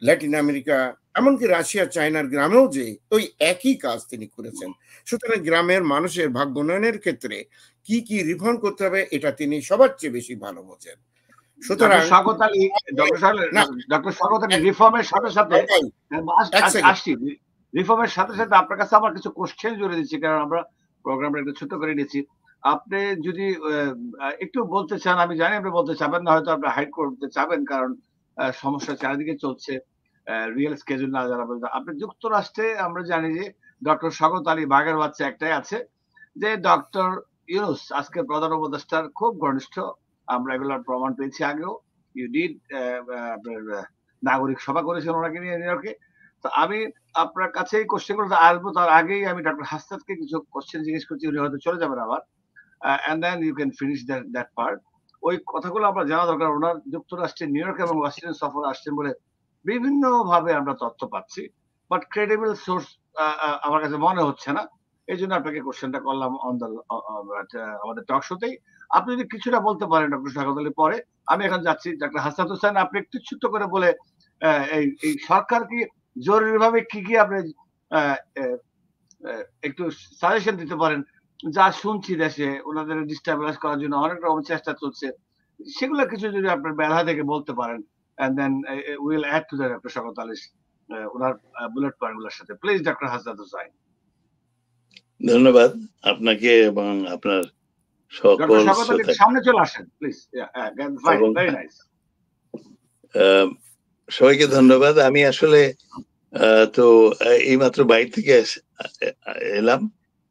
ল্যাটিন আমেরিকা, এমনকি রাশিয়া, চায়নার গ্রামেও যে ওই একই কাজ তিনি করেছেন। সুতরাং গ্রামের মানুষের ভাগ্য উন্নয়নের ক্ষেত্রে কি কি রিফর্ম করতে হবে এটা তিনি সবার চেয়ে বেশি ভালো বোঝেন। সুতরাং ডক্টর শওকত আলী, রিফর্মের সাথে সাথে রিফর্মের সাথে সাথে আপনার কাছে আমার কিছু কোশ্চেন জুড়ে দিচ্ছি, কারণ আমরা প্রোগ্রামটা একটু ছোট করে নিয়েছি। আপনি যদি একটু বলতে চান, আমি জানি আপনি বলতে চাবেন না, হয়তো আপনি হাইড করতে চাবেন, কারণ সমস্যা চারিদিকে চলছে, রিয়েল স্কেজুল না জানা পর্যন্ত। আপনি যুক্তরাষ্ট্রে আমরা জানি যে ডক্টর শওকত আলী বাঘের বাচ্চা একটাই আছে, যে ডক্টর ইউনূস আজকে প্রধান উপদেষ্টার খুব ঘনিষ্ঠ। আমরা এগুলোর প্রমাণ পেয়েছি আগেও। ইউডিড নাগরিক সভা করেছেন ওনাকে নিয়ে নিউ ইয়র্কে। তো আমি আপনার কাছে এই কোশ্চেন গুলো আসবো, তার আগেই আমি ডক্টর হাসনাতকে কিছু কোশ্চেন জিজ্ঞেস করছি, উনি হয়তো চলে যাবেন আবার, and then you can finish that part. ওই কথাগুলো আমরা জানা দরকার। ওনার যুক্তরাষ্ট্রে নিউ ইয়র্ক এবং ওয়াশিংটন সফর আসছেন বলে বিভিন্ন ভাবে আমরা তথ্য পাচ্ছি, বাট ক্রেডিবল সোর্স আমার কাছে মনে হচ্ছে না। এই জন্য আপনাকে কোশ্চেনটা করলাম আমাদের টক শোতেই। আপনি যদি কিছুটা বলতে পারেন ডক্টর শওকত আলী, পরে আমি এখন যাচ্ছি ডক্টর হাসনাত হুসাইন। আপনি একটু ছোট্ট করে বলে এই সরকার কি জরুরিভাবে কি কি আপনি একটু সাজেশন দিতে পারেন? যা শুনছি দেশে ওনাদের ডিস্টাবিলাইজ করার জন্য অনেক রকম চেষ্টা চলছে, সেগুলো কিছু যদি আপনার বেলা থেকে বলতে পারেন, and then we'll add to that doctor Shawkat Ali ওনার বুলেট পয়েন্টগুলোর সাথে। Please doctor Hasnat Hussain. ধন্যবাদ আপনাকে এবং আপনার সকল সামনে চলে আসেন প্লিজ। Very nice. সবাইকে ধন্যবাদ। আমি আসলে তো এইমাত্র বাইরে থেকে এলাম,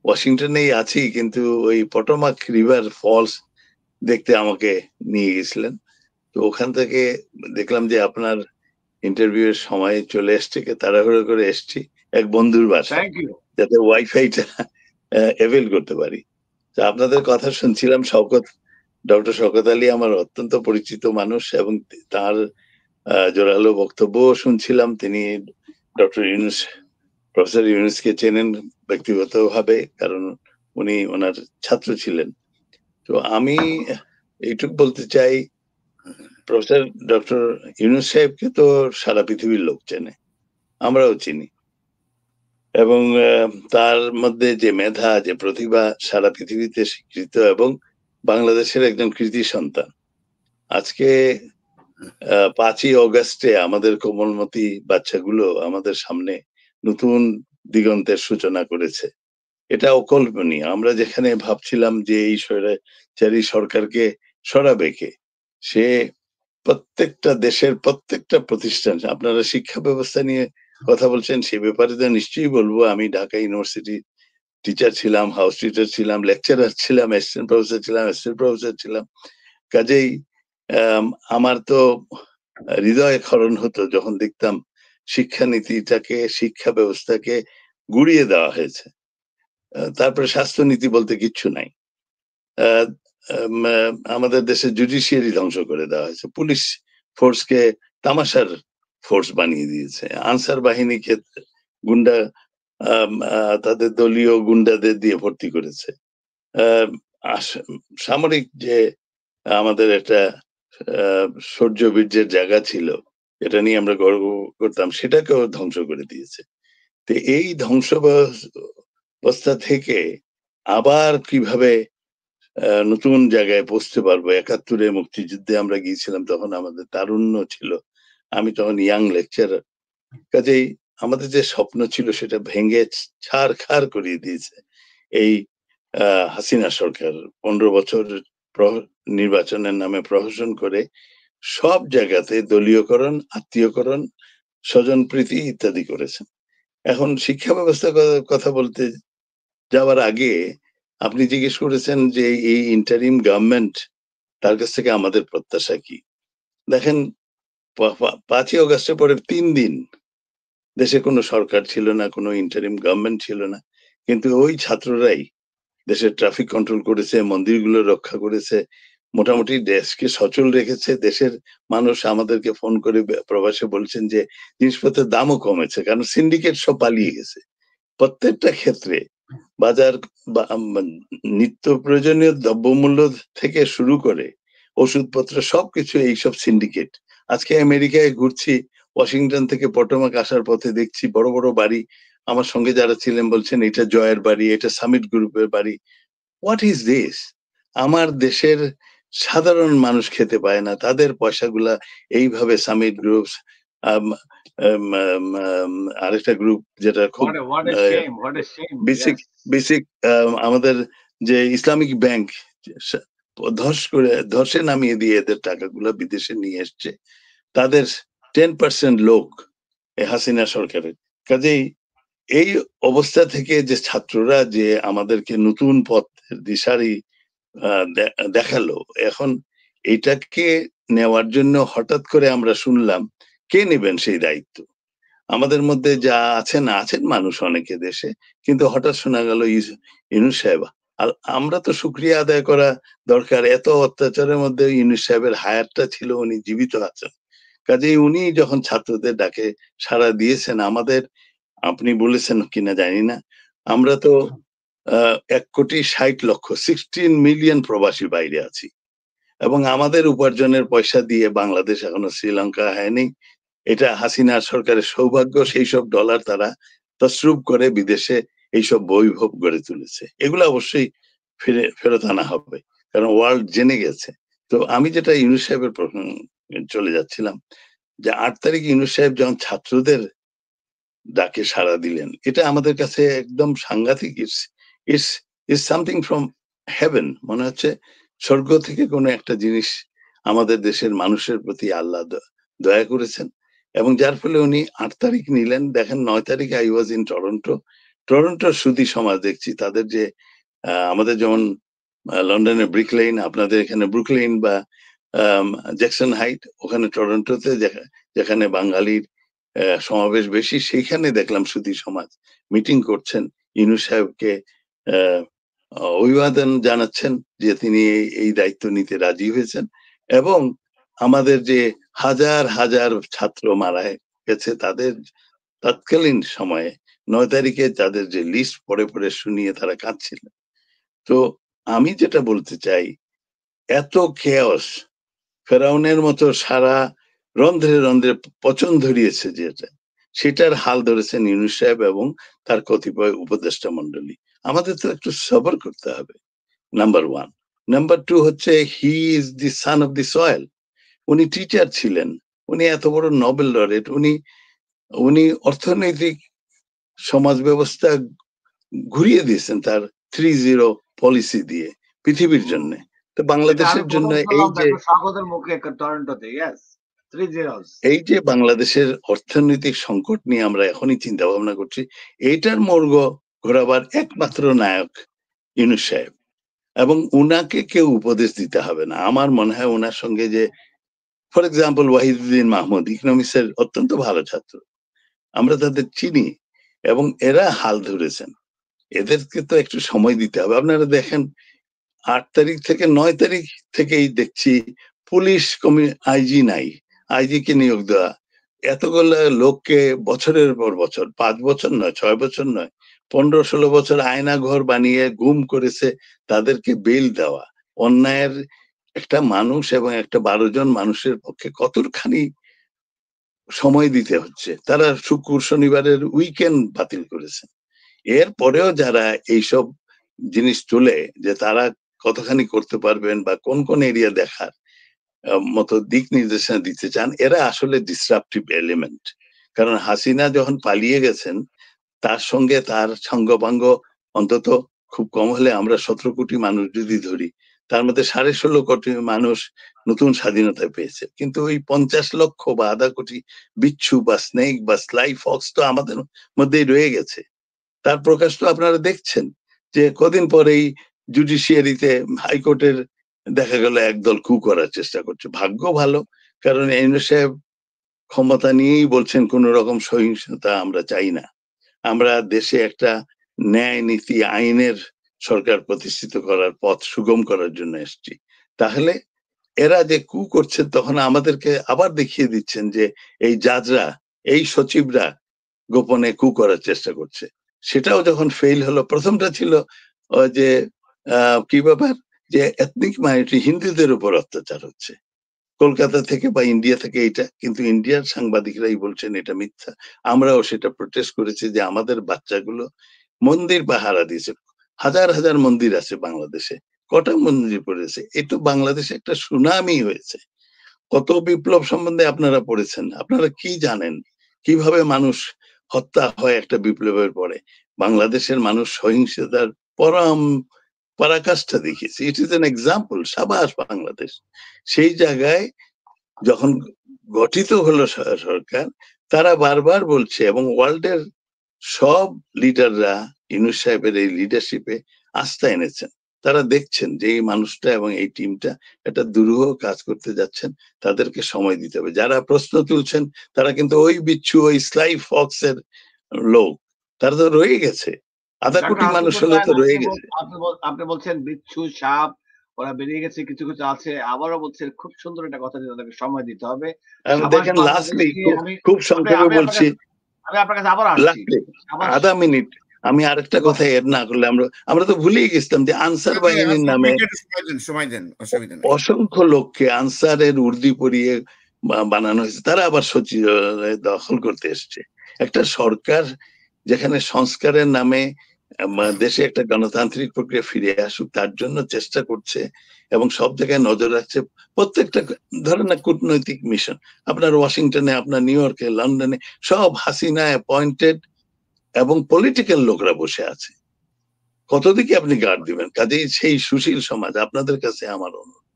ওয়াশিংটনেই আছি, কিন্তু ওই পটোমাক রিভার ফলস দেখতে আমাকে নিয়ে গেছিলেন। তো ওখান থেকে দেখলাম যে আপনার ইন্টারভিউ এর সময় চলে এসছে, তাড়াহুড়ো করে এসছি এক বন্ধুর বাসায়, যাতে ওয়াইফাইটা অ্যাভেল করতে পারি। তো আপনাদের কথা শুনছিলাম। ডক্টর শওকত আলী আমার অত্যন্ত পরিচিত মানুষ এবং তার জোরালো বক্তব্য শুনছিলাম। তিনি ডক্টর ইউনূস, প্রফেসর ইউনূসকে চেনেন ব্যক্তিগতভাবে, কারণ উনি ওনার ছাত্র ছিলেন। তো আমি এইটুকু বলতে চাই, প্রফেসর ডক্টর ইউনূস সাহেবকে তো সারা পৃথিবীর লোক চেনে, আমরাও চিনি। এবং তার মধ্যে যে মেধা, যে প্রতিভা সারা পৃথিবীতে স্বীকৃত, এবং বাংলাদেশের একজন কৃতি সন্তান। আজকে 5ই অগস্টে আমাদের কোমলমতি বাচ্চাগুলো আমাদের সামনে নতুন দিগন্তের সূচনা করেছে। এটা অকল্পনীয়। আমরা যেখানে ভাবছিলাম যে এই স্বৈরাচারী সরকারকে সরাবে কে, সে প্রত্যেকটা দেশের প্রত্যেকটা প্রতিষ্ঠান, আপনারা শিক্ষা ব্যবস্থা নিয়ে কথা বলছেন, সে ব্যাপারে তো নিশ্চয়ই বলবো। আমি ঢাকা ইউনিভার্সিটি টিচার ছিলাম, হাউস টিচার ছিলাম, লেকচারার ছিলাম, অ্যাসিস্ট্যান্ট প্রফেসর ছিলাম, অ্যাসিস্ট্যান্ট প্রফেসর ছিলাম। কাজেই আমার তো হৃদয় ক্ষরণ হতো যখন দেখতাম শিক্ষানীতিটাকে, শিক্ষা ব্যবস্থাকে গুড়িয়ে দেওয়া হয়েছে। তারপরে স্বাস্থ্যনীতি বলতে কিচ্ছু নাই। আমাদের দেশে জুডিশিয়ারি ধ্বংস করে দেওয়া হয়েছে, পুলিশ ফোর্সকে তামাশার ফোর্স বানিয়ে দিয়েছে, আনসার বাহিনীকে গুন্ডা, তাদের দলীয় গুন্ডাদের দিয়ে ভর্তি করেছে। সামরিক যে আমাদের একটা শৌর্য বীর্যের জায়গা ছিল, এটা নিয়ে আমরা গর্ব করতাম, সেটাকেও ধ্বংস করে দিয়েছে। তো এই ধ্বংসাবস্থা থেকে আবার কিভাবে নতুন জায়গায় পৌঁছতে পারবো। 71-এ মুক্তিযুদ্ধে আমরা গিয়েছিলাম, তখন আমাদের তারুণ্য ছিল, আমি তখন ইয়াং লেকচারার। কাজেই আমাদের যে স্বপ্ন ছিল সেটা ভেঙে ছাড়খাড় করিয়ে দিয়েছে এই হাসিনা সরকার। 15 বছর নির্বাচনের নামে প্রহসন করে সব জায়গাতে দলীয়করণ, আত্মীয়করণ, স্বজনপ্রীতি ইত্যাদি করেছেন। এখন শিক্ষা ব্যবস্থার কথা বলতে যাওয়ার আগে আপনি জিজ্ঞেস করেছেন যে এই ইন্টারিম গভর্নমেন্ট, তার কাছ থেকে আমাদের প্রত্যাশা কি। দেখেন, 5ই অগস্টের পরে 3 দিন দেশে কোনো সরকার ছিল না, কোনো ইন্টারিম গভর্নমেন্ট ছিল না, কিন্তু ওই ছাত্ররাই দেশের ট্রাফিক কন্ট্রোল করেছে, মন্দিরগুলো রক্ষা করেছে, মোটামুটি দেশকে সচল রেখেছে। দেশের মানুষ আমাদেরকে ফোন করে প্রবাসে বলছেন যে জিনিসপত্রের দামও কমেছে, কারণ সিন্ডিকেট সব পালিয়ে গেছে। প্রত্যেকটা ক্ষেত্রে বাজার, নিত্য প্রয়োজনীয় দ্রব্যমূল্য থেকে শুরু করে ওষুধপত্র সবকিছু এইসব সিন্ডিকেট। আজকে আমেরিকায় ঘুরছি, ওয়াশিংটন থেকে পটোমাক আসার পথে দেখছি বড় বড় বাড়ি। আমার সঙ্গে যারা ছিলেন বলছেন এটা জয়ের বাড়ি, এটা সামিট গ্রুপের বাড়ি। What is this? আমার দেশের সাধারণ মানুষ খেতে পায় না, তাদের পয়সাগুলা এইভাবে সামিট গ্রুপ, আরেকটা গ্রুপ যেটা খুব বেসিক, আমাদের যে ইসলামিক ব্যাংক ধসে নামিয়ে দিয়ে এদের টাকাগুলো বিদেশে নিয়ে এসছে, তাদের 10% লোক হাসিনা সরকারের। কাজেই এই অবস্থা থেকে যে ছাত্ররা যে আমাদেরকে নতুন পথের দিশারি দেখালো, এখন এটাকে নেওয়ার জন্য হঠাৎ করে আমরা শুনলাম কে নেবেন সেই দায়িত্ব। আমাদের মধ্যে যা আছেন মানুষ অনেকে দেশে, কিন্তু হঠাৎ শোনা গেল ইউনূস সাহেব। আর আমরা তো শুকরিয়া আদায় করা দরকার, এত অত্যাচারের মধ্যে ইউনূস সাহেবের হায়াতটা ছিল, উনি জীবিত আছেন। কাজেই উনি যখন ছাত্রদের ডাকে সাড়া দিয়েছেন, আমাদের, আপনি বলেছেন কিনা জানি না, আমরা তো 1,60,00,000 16 মিলিয়ন প্রবাসী বাইরে আছি, এবং আমাদের উপার্জনের পয়সা দিয়ে বাংলাদেশ এখনো শ্রীলঙ্কা হয়নি। এটা হাসিনা সরকারের সৌভাগ্য, সেই সব ডলার তারা তসরুপ করে বিদেশে এইসব বৈভব গড়ে তুলেছে। এগুলো অবশ্যই ফেরত আনা হবে, কারণ ওয়ার্ল্ড জেনে গেছে। তো আমি যেটা ইউনূস সাহেবের চলে যাচ্ছিলাম, যে 8 তারিখ ইউনূস সাহেব যখন ছাত্রদের ডাকে সাড়া দিলেন, এটা আমাদের কাছে একদম সাংঘাতিক। It's something from heaven. মনে হচ্ছে স্বর্গ থেকে কোনো একটা জিনিস আমাদের দেশের মানুষের প্রতি আল্লাহ দয়া করেছেন, এবং যার ফলে উনি 8 তারিখ নিলেন। দেখেন, 9 তারিখে আই ওয়াজ ইন টরন্টোর সুধী সমাজ দেখছি, তাদের যে আমাদের যেমন লন্ডনে ব্রিক লেন, আপনাদের এখানে ব্রুকলেন বা জ্যাকসন হাইট, ওখানে টরন্টোতে যেখানে বাঙালির সমাবেশ বেশি, সেইখানে দেখলাম সুধী সমাজ মিটিং করছেন, ইউনূস সাহেবকে অভিবাদন জানাচ্ছেন যে তিনি এই দায়িত্ব নিতে রাজি হয়েছেন। এবং আমাদের যে হাজার হাজার ছাত্র মারা গেছে, তাদের তৎকালীন সময়ে 9 তারিখে তাদের যে লিস্ট পড়ে পড়ে শুনিয়ে তারা কাঁদছিলেন। তো আমি যেটা বলতে চাই, এত কেয়স, ফেরাউনের মতো সারা রন্ধ্রে রন্ধ্রে পচন ধরিয়েছে যেটা, সেটার হাল ধরেছেন ইউনূস সাহেব এবং তার কতিপয় উপদেষ্টা মন্ডলী। আমাদের তো একটু সবর করতে হবে, নাম্বার ওয়ান। নাম্বার টু হচ্ছে, he is the son of the soil. উনি টিচার ছিলেন, উনি এত বড় নোবেল লরেট, উনি অর্থনৈতিক সমাজ ব্যবস্থা ঘুরিয়ে দিয়েছেন তার 3-0 পলিসি দিয়ে পৃথিবীর জন্য। তো বাংলাদেশের জন্য এই যে বাংলাদেশের অর্থনৈতিক সংকট নিয়ে আমরা এখনই চিন্তা ভাবনা করছি, এইটার মর্গ ঘোরাবার একমাত্র নায়ক ইউনূস সাহেব, এবং উনাকে কেউ উপদেশ দিতে হবে না। আমার মনে হয় ওনার সঙ্গে যে, ফর এক্সাম্পল ওয়াহিদুদ্দিন মাহমুদ ইকোনমিক্সের অত্যন্ত ভালো ছাত্র, আমরা তাদের চিনি এবং এরা হাল ধরেছেন। এদেরকে তো একটু সময় দিতে হবে। আপনারা দেখেন 8 তারিখ থেকে 9 তারিখ থেকেই দেখছি পুলিশ আইজি নাই, আইজি কে নিয়োগ দেওয়া, এতগুলো লোককে বছরের পর বছর, 5 বছর নয়, 6 বছর নয়, 15-16 বছর আয়না ঘর বানিয়ে গুম করেছে, তাদেরকে বেল দেওয়া। অন্যায়ের একটা মানুষ এবং একটা 12 জন মানুষের পক্ষে কতখানি সময় দিতে হচ্ছে। তারা শুক্র শনিবারের উইকেন্ড বাতিল করেছে। এর পরেও যারা এইসব জিনিস চলে যে তারা কতখানি করতে পারবেন বা কোন কোন এরিয়া দেখার মতো দিক নির্দেশনা দিতে চান, এরা আসলে ডিসরাপটিভ এলিমেন্ট। কারণ হাসিনা যখন পালিয়ে গেছেন, তার সঙ্গে তার সঙ্গপাঙ্গ অন্তত খুব কম হলে আমরা 17 কোটি মানুষ যদি ধরি, তার মধ্যে 16.5 কোটি মানুষ নতুন স্বাধীনতা পেয়েছে। কিন্তু ওই 50 লক্ষ বা আধা কোটি বিচ্ছু বা স্নেক বা স্লাই ফক্স তো আমাদের মধ্যেই রয়ে গেছে। তার প্রকাশ তো আপনারা দেখছেন যে কদিন পরেই জুডিশিয়ারিতে হাইকোর্টের দেখা গেল একদল কু করার চেষ্টা করছে। ভাগ্য ভালো, কারণ ইউনূস সাহেব ক্ষমতা নিয়েই বলছেন কোন রকম সহিংসতা আমরা চাই না, আমরা দেশে একটা ন্যায় নীতি আইনের সরকার প্রতিষ্ঠিত করার পথ সুগম করার জন্য এসছি। তাহলে এরা যে কু করছে, তখন আমাদেরকে আবার দেখিয়ে দিচ্ছেন যে এই জাজরা, এই সচিবরা গোপনে কু করার চেষ্টা করছে। সেটাও যখন ফেল হলো, প্রথমটা ছিল যে কি ব্যাপার, যে এথনিক মাইনরিটি হিন্দুদের উপর অত্যাচার হচ্ছে কলকাতা থেকে বা ইন্ডিয়া থেকে, এইটা কিন্তু ইন্ডিয়ার সাংবাদিকরাই বলছেন এটা মিথ্যা। আমরাও সেটা প্রোটেস্ট করেছি যে আমাদের বাচ্চাগুলো মন্দির পাহারা দিয়েছে। হাজার হাজার মন্দির আছে বাংলাদেশে, কটা মন্দির পড়েছে? এ তো বাংলাদেশে একটা সুনামি হয়েছে। কত বিপ্লব সম্বন্ধে আপনারা পড়েছেন, আপনারা কি জানেন কিভাবে মানুষ হত্যা হয় একটা বিপ্লবের পরে? বাংলাদেশের মানুষ সহিংসতার পরম পরাকাষ্ঠা দেখিয়েছে। It is an example. সাবাস বাংলাদেশ। সেই জায়গায় যখন গঠিত হলো সরকার, তারা বারবার বলছে এবং ওয়ার্ল্ডের সব লিডাররা ইউনূস সাহেবের এই লিডারশিপে আস্থা এনেছেন। তারা দেখছেন যে এই মানুষটা এবং এই টিমটা একটা দুরূহ কাজ করতে যাচ্ছেন, তাদেরকে সময় দিতে হবে। যারা প্রশ্ন তুলছেন তারা কিন্তু ওই বিচ্ছু, ওই স্লাই ফক্স এর লোক, তারা তো রয়ে গেছে। আধা কোটি মানুষ হলে তো রয়ে গেছে। আপনি বলছেন বিচ্ছু, সাপ ওরা বেরিয়ে গেছে, কিছু কিছু আছে। আবারও বলছেন খুব সুন্দর একটা কথা, যে তাদেরকে সময় দিতে হবে। দেখেন লাস্টলি খুব সংক্ষেপে বলছি, আমি আপনার কাছে আবার আসছি আধা মিনিট। আমি আরেকটা কথা এর না করলে আমরা তো ভুলেই গেছিলাম যে আনসার বাহিনীর নামে অসংখ্য লোককে আনসারের উর্দি পরিয়ে বানানো হয়েছে, তারা আবার সচিবালয় দখল করতে এসছে। একটা সরকার যেখানে সংস্কারের নামে দেশে একটা গণতান্ত্রিক প্রক্রিয়া ফিরে আসুক তার জন্য চেষ্টা করছে এবং সব জায়গায় নজর রাখছে। প্রত্যেকটা ধরেন না কূটনৈতিক মিশন, আপনার ওয়াশিংটনে, আপনার নিউ ইয়র্কে, লন্ডনে, সব হাসিনা অ্যাপয়েন্টেড এবং পলিটিক্যাল লোকরা বসে আছে। কত দিকে আপনি গার্ড দিবেন? কাজেই সেই সুশীল সমাজ, আপনাদের কাছে আমার অনুরোধ,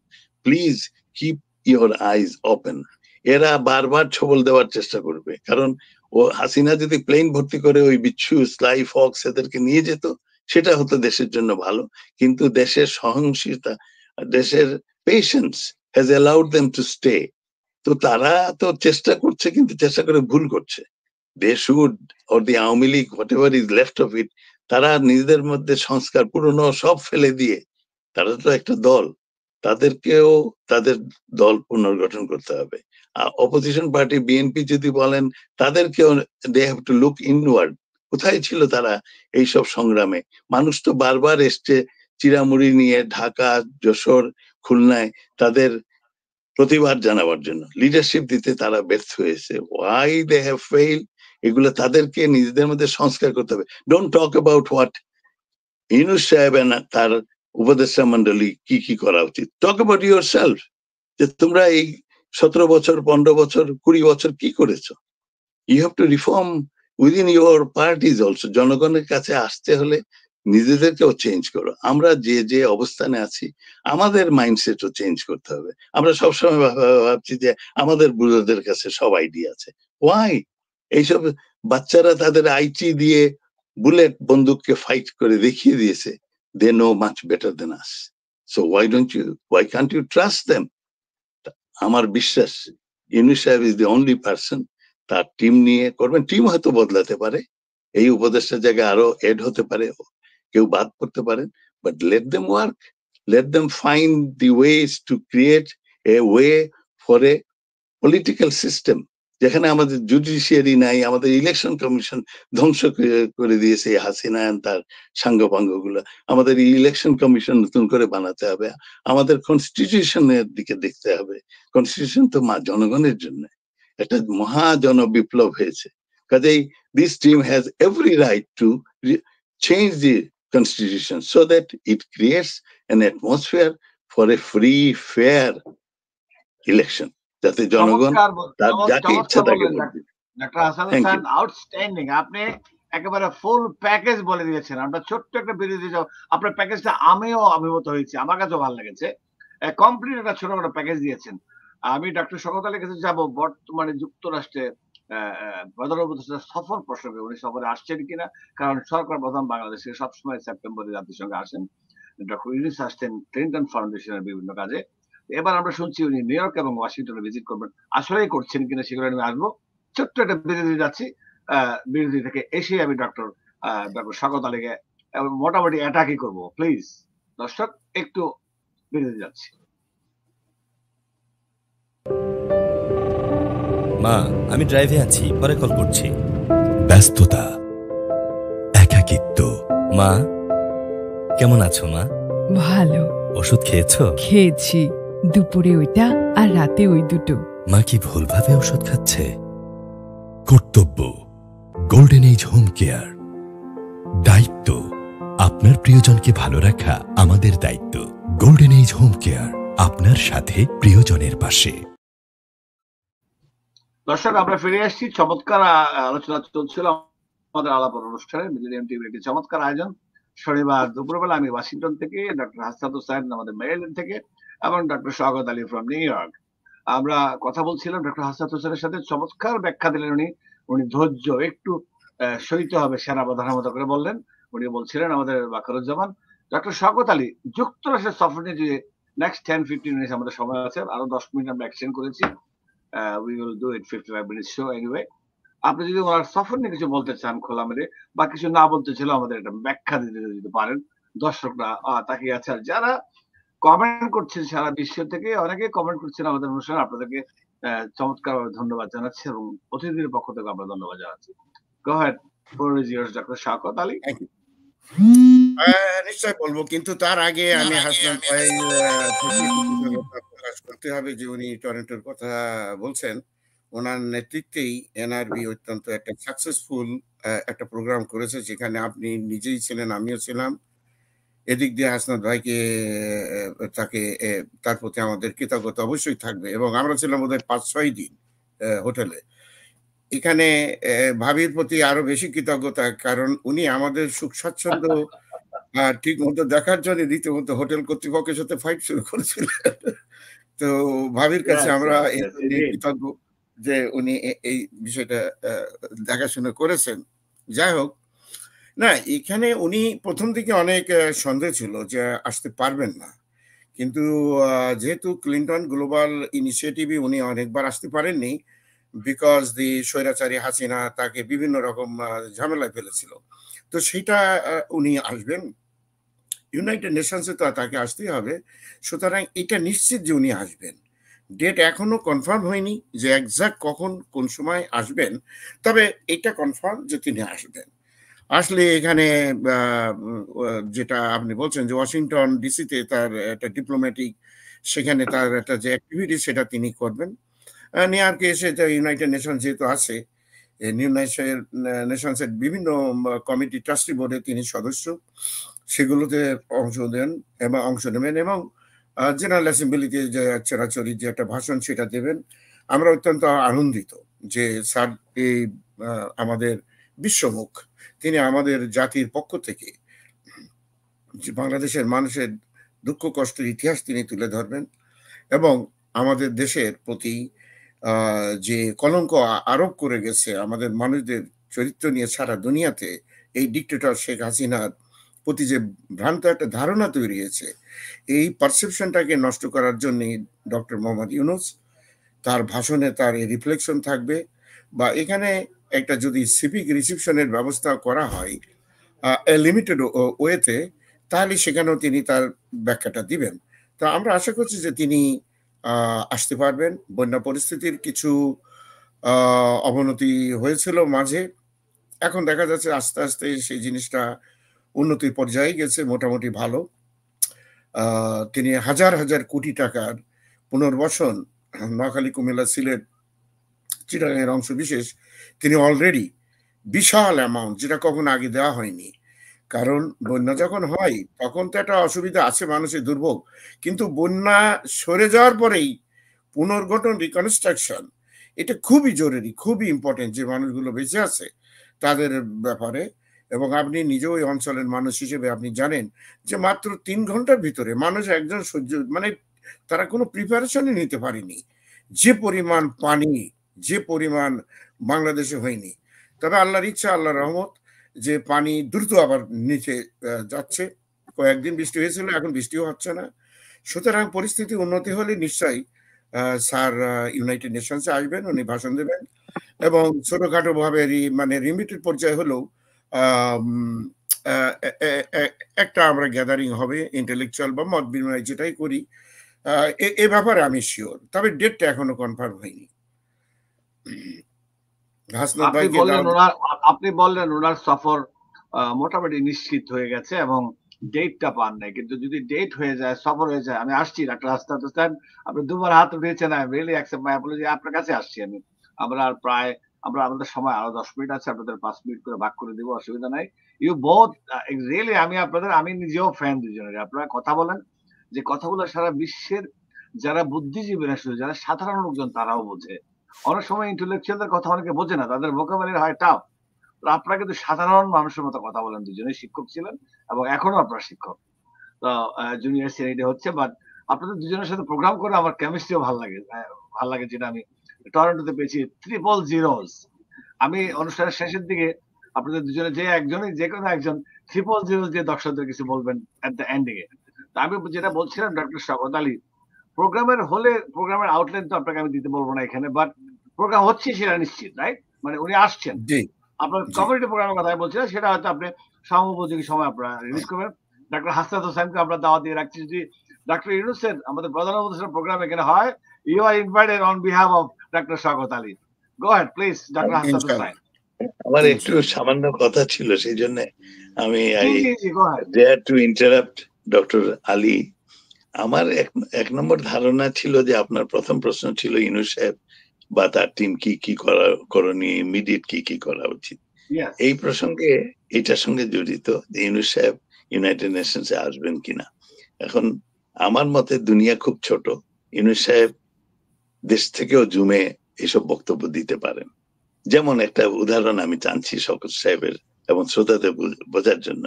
please keep your eyes open. এরা বারবার ছবল দেওয়ার চেষ্টা করবে, কারণ ও হাসিনা যদি প্লেন ভর্তি করে ওই বিচ্ছু, স্লাই ফক্স এদেরকে নিয়ে যেত, সেটা হতো দেশের জন্য ভালো। কিন্তু দেশের সহনশীলতা, দেশের patience has allowed them to stay. তো তারা তো চেষ্টা করছে, কিন্তু চেষ্টা করে ভুল করছে। They should, or the Awami League, whatever is left of it, তারা নিজেদের মধ্যে সংস্কার পুরনো সব ফেলে দিয়ে, তারা তো একটা দল, তাদেরকেও তাদের দল পুনর্গঠন করতে হবে। অপোজিশন পার্টি বিএনপি যদি বলেন, তাদেরকেও they have to look inward. কোথায় ছিল তারা এইসব সংগ্রামে? মানুষ তো বারবার এসছে চিরামুড়ি নিয়ে ঢাকা, যশোর, খুলনায় তাদের প্রতিবাদ জানাবার জন্য। লিডারশিপ দিতে তারা ব্যর্থ হয়েছে। ওয়াই দে হ্যাভ ফেইলড, এগুলো তাদেরকে নিজেদের মধ্যে সংস্কার করতে হবে। Don't talk about what Yunus সাহেব তার উপদেষ্টা মন্ডলী কি কি করা উচিত। টক অ্যাবাউট ইউর সেলফ, যে তোমরা এই 17 বছর 15 বছর 20 বছর কি করেছো। You have to reform within your parties also. জনগণের কাছে আসতে হলে নিজেদেরকেও চেঞ্জ করো। আমরা যে যে অবস্থানে আছি আমাদের মাইন্ডসেটও চেঞ্জ করতে হবে। আমরা সবসময় ভাবছি যে আমাদের বুড়োদের কাছে সব আইডিয়া আছে। ওয়াই? এইসব বাচ্চারা তাদের আইটি দিয়ে বুলেট বন্দুককে ফাইট করে দেখিয়ে দিয়েছে। They know much better than us. So why can't you trust them? আমার বিশ্বাস ইউনূস সাহেব ইজ দ্য অনলি পারসন। তার টিম নিয়ে করবেন। টিম হয়তো বদলাতে পারে, এই উপদেষ্টার জায়গায় আরো এড হতে পারে, কেউ বাদ করতে পারেন, but let them work, let them find the ways to create a way for a political system যেখানে আমাদের জুডিশিয়ারি নাই, আমাদের ইলেকশন কমিশন ধ্বংস করে দিয়েছে হাসিনা তার সাঙ্গপাঙ্গ গুলো। আমাদের ইলেকশন কমিশন নতুন করে বানাতে হবে, আমাদের কনস্টিটিউশনের দিকে দেখতে হবে। কনস্টিটিউশন তো জনগণের জন্য, একটা মহাজন বিপ্লব হয়েছে। কাজেই this team has every right to change the constitution so that it creates an atmosphere for a free fair election, যাতে জনগণ তার যাকে ইচ্ছা তাকে ভোট দিবে। Doctor Hasan Hossain, outstanding. আপনি একেবারে ফুল প্যাকেজ বলে দিয়েছেন। আমরা ছোট্ট একটা বিরতি যাও, আপনার প্যাকেজটা আমিও অভিভূত হয়েছি, আমার কাছেও ভালো লেগেছে। কমপ্লিট একটা ছোটখাটো প্যাকেজ দিয়েছেন। আমি ডক্টর শওকত আলীর কাছে যাবো বর্তমানে যুক্তরাষ্ট্রে প্রধান উপদেষ্টা সফর প্রসঙ্গে। উনি সফরে আসছেন কিনা, কারণ সরকার প্রধান বাংলাদেশে সবসময় সেপ্টেম্বরে জাতিসংঘে আসেন। ডক্টর ইউনূস আসছেন ক্লিন্টন ফাউন্ডেশনের বিভিন্ন কাজে। এবার আমরা শুনছি উনি নিউ ইয়র্ক এবং ওয়াশিংটনে ভিজিট করবেন। আসলেই করছেন কিনা সেগুলো আমি আসবো। ছোট্ট একটা বিরতি যাচ্ছি, বিরতি থেকে এসে আমি ডক্টর শওকত আলীকে মোটামুটি অ্যাটাকই করবো। প্লিজ দর্শক, একটু বিরতি যাচ্ছি। মা, আমি ড্রাইভে আছি, পরে কল করছি। ব্যস্ততা, একাকিত্ব। মা, কেমন আছো মা? ভালো। ওষুধ খেয়েছো? খেয়েছি, দুপুরে ওইটা আর রাতে ওই দুটো। মা কি ভুলভাবে ওষুধ খাচ্ছে? কর্তব্য, গোল্ডেন এজ হোম কেয়ার। দায়িত্ব, আপনার প্রিয়জনকে ভালো রাখা আমাদের দায়িত্ব। গোল্ডেন এজ হোম কেয়ার, আপনার সাথে প্রিয়জনের পাশে। দর্শক, আমরা ফিরে আসছি। চমৎকার আলোচনা চলছিল আমাদের আলাপ অনুষ্ঠানে। মিলেনিয়াম টিভির একটি চমৎকার আয়োজন। শনিবার দুপুরবেলা আমি ওয়াশিংটন থেকে, ডক্টর হাসনাত হোসেন আমাদের মেরিল্যান্ড থেকে, এবং doctor Shawkat Ali from New York. আমরা কথা বলছিলাম ডক্টর হাসনাত হোসেনের সাথে। চমৎকার ব্যাখ্যা দিলেন উনি ধৈর্য একটু সইতে হবে, সেনা প্রধানের মতো করে বললেন। উনি বলছিলেন আমাদের বাকরুজ্জামান। ডক্টর শওকত আলী যুক্তরাষ্ট্রের সফর নিয়ে যে নেক্সট 10-15 মিনিট আমাদের সময় আছে, আরো 10 মিনিট আমরা এক্সটেন্ড করেছি। We will do it 55 minutes show anyway. আপনি যদি ওনার সফর নিয়ে কিছু বলতে চান খোলা মেরে, বা কিছু না বলতে ছিল, আমাদের একটা ব্যাখ্যা দিতে পারেন। দর্শকরা তাকিয়ে আছে। আর যারা কমেন্ট করছেন সারা বিশ্ব থেকে, অনেকে কমেন্ট করছেন আমাদের অনুষ্ঠানে, আপনাদেরকে চমৎকার ধন্যবাদ জানাচ্ছি এবং অতিথিদের পক্ষ থেকে আমরা ধন্যবাদ জানাচ্ছি। Go ahead, floor is yours, doctor Shawkat Ali. নিশ্চয় বলবো, কিন্তু তার আগে আমি হাসনাত ভাই প্রকাশ করতে হবে যে উনি টরন্টোর কথা বলছেন। ওনার নেতৃত্বেই এনআরবি অত্যন্ত একটা সাকসেসফুল একটা প্রোগ্রাম করেছে, যেখানে আপনি নিজেই ছিলেন, আমিও ছিলাম। এদিক দিয়ে হাসনাত ভাইকে তার প্রতি আমাদের কৃতজ্ঞতা অবশ্যই থাকবে। এবং আমরা ছিলাম বোধহয় 5-6 দিন হোটেলে। এখানে ভাবির প্রতি আরো বেশি কৃতজ্ঞতা, কারণ উনি আমাদের সুখ স্বাচ্ছন্দ্য ঠিক মতো দেখার জন্য রীতিমতো হোটেল কর্তৃপক্ষের সাথে ফাইট শুরু করেছিলেন। তো ভাবির কাছে আমরা কৃতজ্ঞ যে উনি এই বিষয়টা দেখাশোনা করেছেন। যাই হোক, না, এখানে উনি প্রথম দিকে অনেক সন্দেহ ছিল যে আসতে পারবেন না, কিন্তু যেহেতু ক্লিন্টন গ্লোবাল ইনিশিয়েটিভে উনি অনেকবার আসতে পারেননি, বিকজ দি স্বৈরাচারী হাসিনা তাকে বিভিন্ন রকম ঝামেলায় ফেলেছিল। তো সেটা উনি আসবেন, ইউনাইটেড নেশনসে তো তাকে আসতেই হবে। সুতরাং এটা নিশ্চিত যে উনি আসবেন। ডেট এখনো কনফার্ম হয়নি যে এক্সাক্ট কখন কোন সময় আসবেন, তবে এটা কনফার্ম যে তিনি আসবেন। আসলে এখানে যেটা আপনি বলছেন যে ওয়াশিংটন ডিসিতে তার একটা ডিপ্লোম্যাটিক, সেখানে তার একটা যে অ্যাক্টিভিটি সেটা তিনি করবেন। নিউ ইয়র্কে এসে ইউনাইটেড নেশন যেহেতু আছে, নেশনসের বিভিন্ন কমিটি ট্রাস্টি বোর্ডে তিনি সদস্য, সেগুলোতে অংশ নেবেন এবং জেনারেল অ্যাসেম্বলিতে যে চরাচরি যে একটা ভাষণ সেটা দেবেন। আমরা অত্যন্ত আনন্দিত যে স্যার এই আমাদের বিশ্বমুখ, তিনি আমাদের জাতির পক্ষ থেকে বাংলাদেশের মানুষের দুঃখ কষ্টের ইতিহাস তিনি তুলে ধরবেন এবং আমাদের দেশের প্রতি যে কলঙ্ক আরোপ করে গেছে আমাদের মানুষদের চরিত্র নিয়ে সারা দুনিয়াতে, এই ডিক্টেটর শেখ হাসিনার প্রতি যে ভ্রান্ত একটা ধারণা তৈরি হয়েছে, এই পারসেপশনটাকে নষ্ট করার জন্য ডক্টর মোহাম্মদ ইউনূস তার ভাষণে তার এই রিফ্লেকশন থাকবে, বা এখানে একটা যদি সিভিক রিসিপশনের ব্যবস্থা করা হয় লিমিটেড ওয়েতে, তাহলে সেখানেও তিনি তার ব্যাখ্যাটা দিবেন। তো আমরা আশা করছি যে তিনি আসতে পারবেন। বন্যা পরিস্থিতির কিছু অবনতি হয়েছিল মাঝে, এখন দেখা যাচ্ছে আস্তে আস্তে সেই জিনিসটা উন্নতির পর্যায়ে গেছে, মোটামুটি ভালো। তিনি হাজার হাজার কোটি টাকার পুনর্বাসন নোয়াখালী, কুমিল্লা, সিলেট, চিটাগাংয়ের অংশ বিশেষ তিনি অলরেডি বিশাল অ্যামাউন্ট, যেটা কখনো আগে দেওয়া হয়নি। কারণ বন্যা যখন হয় তখন তো একটা অসুবিধা আছে, মানুষের দুর্ভোগ, কিন্তু বন্যা সরে যাওয়ার পরেই পুনর্গঠন, রিকনস্ট্রাকশন, এটা খুবই জরুরি, খুবই ইম্পর্টেন্ট যে মানুষগুলো বেঁচে আছে তাদের ব্যাপারে। এবং আপনি নিজেও ওই অঞ্চলের মানুষ হিসেবে আপনি জানেন যে মাত্র 3 ঘন্টার ভিতরে মানুষ একজন মানে তারা কোনো প্রিপারেশনই নিতে পারেনি, যে পরিমাণ পানি, যে পরিমাণ বাংলাদেশে হয়নি। তবে আল্লাহর ইচ্ছা, আল্লাহর রহমত যে পানি দ্রুত আবার নিচে যাচ্ছে। কয়েকদিন বৃষ্টি হয়েছিল, এখন বৃষ্টিও হচ্ছে না। সুতরাং পরিস্থিতি উন্নতি হলে নিশ্চয়ই স্যার ইউনাইটেড নেশনসে আসবেন, উনি ভাষণ দেবেন এবং ছোটখাটো ভাবে মানে লিমিটেড পর্যায়ে হলেও একটা আমরা গ্যাদারিং হবে, ইন্টেলেকচুয়াল বা মত বিনিময় যেটাই করি, এ ব্যাপারে আমি শিওর। তবে ডেটটা এখনো কনফার্ম হয়নি। আপনি বললেন ওনার সফর মোটামুটি নিশ্চিত হয়ে গেছে এবং ডেটটা পান নাই, কিন্তু যদি ডেট হয়ে যায়, সফর হয়ে যায়, আমি আসছি ডাক্তার আস্তাদ হোসেন, আপনি 2 বার হাত উঠিয়েছেন, I really accept my apology, আপনার কাছে আসছি আমি। আমরা আমাদের সময় আরো 10 মিনিট আছে, আপনাদের 5 মিনিট করে ভাগ করে দিব, অসুবিধা নাই। ইউ বোথ রিয়েলি, আমি নিজেও ফ্যান দুজনের। আপনারা কথা বলেন, যে কথাগুলো সারা বিশ্বের যারা বুদ্ধিজীবীরা, শুধু যারা সাধারণ লোকজন তারাও বোঝে। অনেক সময় ইন্টেলেকচুয়ালদের কথা অনেকে বোঝে না, তাদের ভোকাবুলারি হয় টাফ। আপনারা কিন্তু সাধারণ মানুষের মতো কথা বলেন, দুজনেই শিক্ষক ছিলেন এবং এখনো আপনারা শিক্ষক। তো জুনিয়র সিনিয়র হচ্ছে, বাট আপনাদের দুজনের সাথে প্রোগ্রাম করে আমার কেমিস্ট্রিও ভালো লাগে, যেটা আমি টরন্টোতে পেয়েছি 300। আমি অনুষ্ঠানের শেষের দিকে আপনাদের দুজনে যে কোনো একজন 300 দিয়ে দর্শকদের কিছু বলবেন এট দ্য এন্ডিং এ। আমি যেটা বলছিলাম, ডক্টর শওকত আলী, প্রোগ্রামের আউটলাইন তো আপনাকে আমি দিতে বলবো না এখানে, বাট প্রোগ্রাম হচ্ছে সেটা নিশ্চিত, রাইট? মানে উনি আসছেন, আপনার কমিউনিটি প্রোগ্রামের কথা আমি বলছিলাম, সেটা হয়তো আপনি সময়োপযোগী সময় আপনারা রিলিজ করবেন। ডাক্তার হাসনাত হোসেনকে আমরা দাওয়াত দিয়ে রাখছি, যদি ডাক্তার ইউনূসের আমাদের প্রধান উপদেষ্টার প্রোগ্রাম এখানে হয়, you are invited on behalf of doctor Shawkat Ali. Go ahead please, doctor Hasnat Hossain. আমার একটু সামান্য কথা ছিল, সেই জন্য আমি dare to interrupt doctor Ali. আমার এক নম্বর ধারণা ছিল যে আপনার প্রথম প্রশ্ন ছিল ইউনূস সাহেব বা তার টিম কি করণীয়, ইমিডিয়েট কি করা উচিত। এই প্রসঙ্গে এটার সঙ্গে জড়িত যে ইউনূস সাহেব ইউনাইটেড নেশনসে আসবেন কিনা। এখন আমার মতে দুনিয়া খুব ছোট, ইউনূস সাহেব দেশ থেকেও জুমে এসব বক্তব্য দিতে পারেন। যেমন একটা উদাহরণ আমি টানছি শওকত সাহেবের এবং শ্রোতাদের বোঝার জন্য।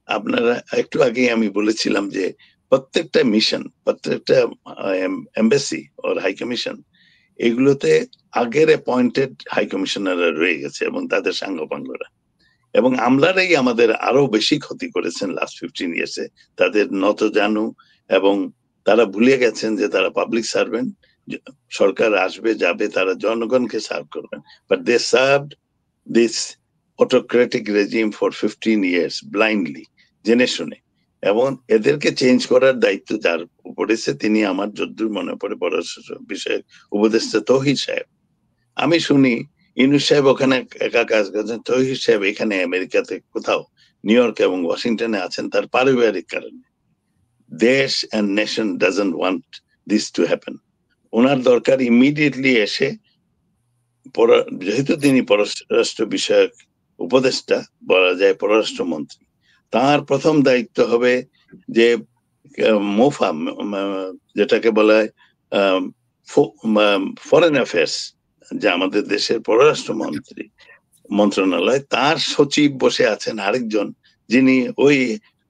আপনারা একটু আগে আমি বলেছিলাম যে প্রত্যেকটা মিশন, প্রত্যেকটা এম্বাসি ওর হাই কমিশন, এগুলোতে আগের অ্যাপয়েন্টেড হাই কমিশনাররা রয়ে গেছে এবং তাদের সাঙ্গপাঙ্গরা, এবং আমলারাই আমাদের আরো বেশি ক্ষতি করেছেন লাস্ট 15 ইয়ার্সে। তাদের নত জানু, এবং তারা ভুলে গেছেন যে তারা পাবলিক সার্ভেন্ট, সরকার আসবে যাবে, তারা জনগণকে সার্ভ করবেন। But they served this autocratic regime for 15 years blindly, জেনে শুনে। এবং এদেরকে চেঞ্জ করার দায়িত্ব যার পড়েছে, তিনি আমার যদ্দূর মনে পড়ে পররাষ্ট্র বিষয়ক উপদেষ্টা তৌহিদ সাহেব। আমি শুনি ইউনূস সাহেব ওখানে একা কাজ করছেন, তৌহিদ সাহেব এখানে আমেরিকাতে কোথাও নিউ ইয়র্ক এবং ওয়াশিংটনে আছেন তার পারিবারিক কারণে। দেশ and nation doesn't want this to happen. ওনার দরকার ইমিডিয়েটলি এসে যেহেতু তিনি পররাষ্ট্র বিষয়ক উপদেষ্টা, বলা যায় পররাষ্ট্রমন্ত্রী, তার প্রথম দায়িত্ব হবে যে মোফা, যেটাকে বলা হয় ফরেন অ্যাফেয়ার্স, যে আমাদের দেশের পররাষ্ট্র মন্ত্রণালয়, তার সচিব বসে আছেন আরেকজন, যিনি ওই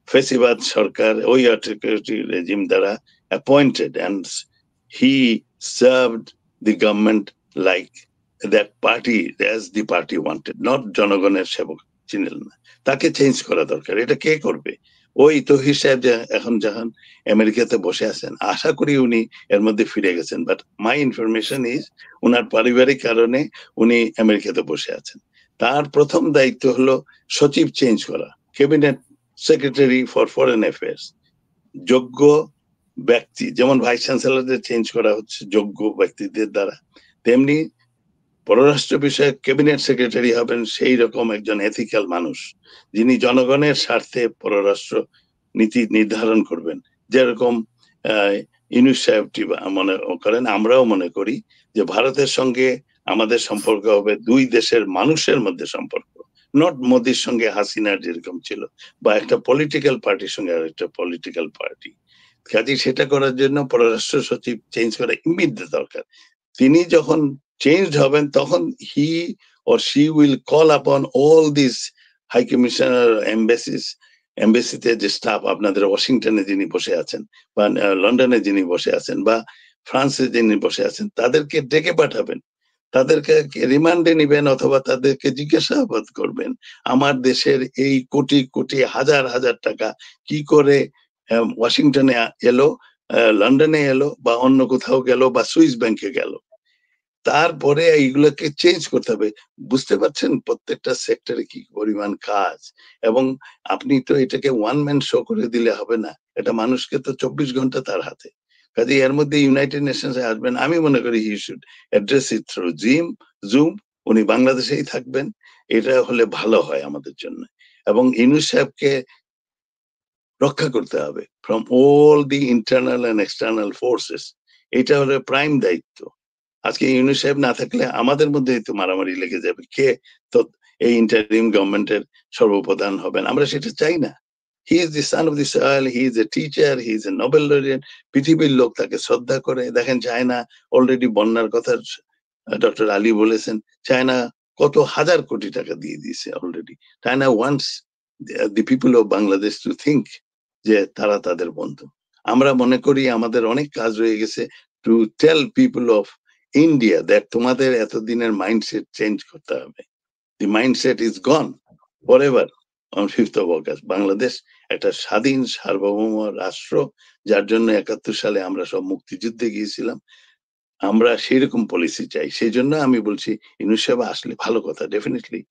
ফেসিবাদ সরকার, ওই অটোক্রেটিক রেজিম দ্বারা appointed, and he served the government like that party, as the party wanted, not জনগণের সেবক ছিলেন না। তাকে চেঞ্জ করা দরকার। এটা কে করবে? ওই তৌহিদ সাহেব যে এখন যখন আমেরিকাতে বসে আছেন, আশা করি উনি এর মধ্যে ফিরে গেছেন, বাট মাই ইনফরমেশন ইজ উনার পারিবারিক কারণে উনি আমেরিকাতে বসে আছেন। তার প্রথম দায়িত্ব হলো সচিব চেঞ্জ করা, cabinet secretary for foreign affairs, যোগ্য ব্যক্তি, যেমন ভাইস চ্যান্সেলরদের চেঞ্জ করা হচ্ছে যোগ্য ব্যক্তিদের দ্বারা, তেমনি পররাষ্ট্র বিষয়ক ক্যাবিনেট সেক্রেটারি হবেন সেই রকম একজন এথিক্যাল মানুষ, যিনি জনগণের স্বার্থে পররাষ্ট্র নীতি নির্ধারণ করবেন। যেরকম ইউনূস সাহেবটি মনে করেন, আমরাও মনে করি যে ভারতের সঙ্গে আমাদের সম্পর্ক হবে দুই দেশের মানুষের মধ্যে সম্পর্ক, নট মোদির সঙ্গে হাসিনার যেরকম ছিল, বা একটা পলিটিক্যাল পার্টির সঙ্গে আর একটা পলিটিক্যাল পার্টি। কাজে সেটা করার জন্য পররাষ্ট্র সচিব চেঞ্জ করা ইমিডিয়েট দরকার। তিনি যখন চেঞ্জ হবেন তখন হি or she will call upon all these high commissioner এমবেসিতে যে স্টাফ, আপনাদের ওয়াশিংটনে যিনি বসে আছেন, বা লন্ডনে যিনি বসে আছেন, বা ফ্রান্সে যিনি বসে আছেন, তাদেরকে ডেকে পাঠাবেন, তাদেরকে রিমান্ডে নিবেন, অথবা তাদেরকে জিজ্ঞাসাবাদ করবেন আমার দেশের এই কোটি কোটি হাজার হাজার টাকা কি করে ওয়াশিংটনে এলো, লন্ডনে এলো, বা অন্য কোথাও গেল, বা সুইস ব্যাংকে গেল। তারপরে এইগুলোকে চেঞ্জ করতে হবে। বুঝতে পারছেন প্রত্যেকটা সেক্টরে কি পরিমাণ কাজ, এবং আপনি তো এটাকে ওয়ান ম্যান শো করে দিলে হবে না, এটা মানুষকে তো 24 ঘন্টা তার হাতে। কাজে এর মধ্যে ইউনাইটেড নেশনসে আসবেন, আমি মনে করি he should address it through zoom. উনি বাংলাদেশেই থাকবেন, এটা হলে ভালো হয় আমাদের জন্য। এবং ইউনূস সাহেবকে রক্ষা করতে হবে from all the internal and external forces, এটা হলো প্রাইম দায়িত্ব। আজকে ইউনূস সাহেব না থাকলে আমাদের মধ্যে তো মারামারি লেগে যাবে, কে তো এই ইন্টারিম গভর্নমেন্টের সর্বপ্রধান হবেন, আমরা সেটা চাই না। He is the son of the soil, he is a teacher, he is A Nobel laureate, পৃথিবীর লোক তাকে শ্রদ্ধা করে। দেখেন চায়না অলরেডি বন্যার কথা ডক্টর আলী বলেছেন, চায়না কত হাজার কোটি টাকা দিয়ে দিয়েছে already. China wants the people of Bangladesh to think যে তারা তাদের বন্ধু। আমরা মনে করি আমাদের অনেক কাজ রয়ে গেছে to tell people of India that তোমাদের এতদিনের মাইন্ডসেট চেঞ্জ করতে হবে। The mindset is gone forever on 5th of August। Bangladesh একটা স্বাধীন সার্বভৌম রাষ্ট্র, যার জন্য 71 সালে আমরা সব মুক্তিযুদ্ধে গিয়েছিলাম। আমরা সেরকম পলিসি চাই। সেই জন্য আমি বলছি ইউনূস সাহেব আসলে ভালো কথা, ডেফিনেটলি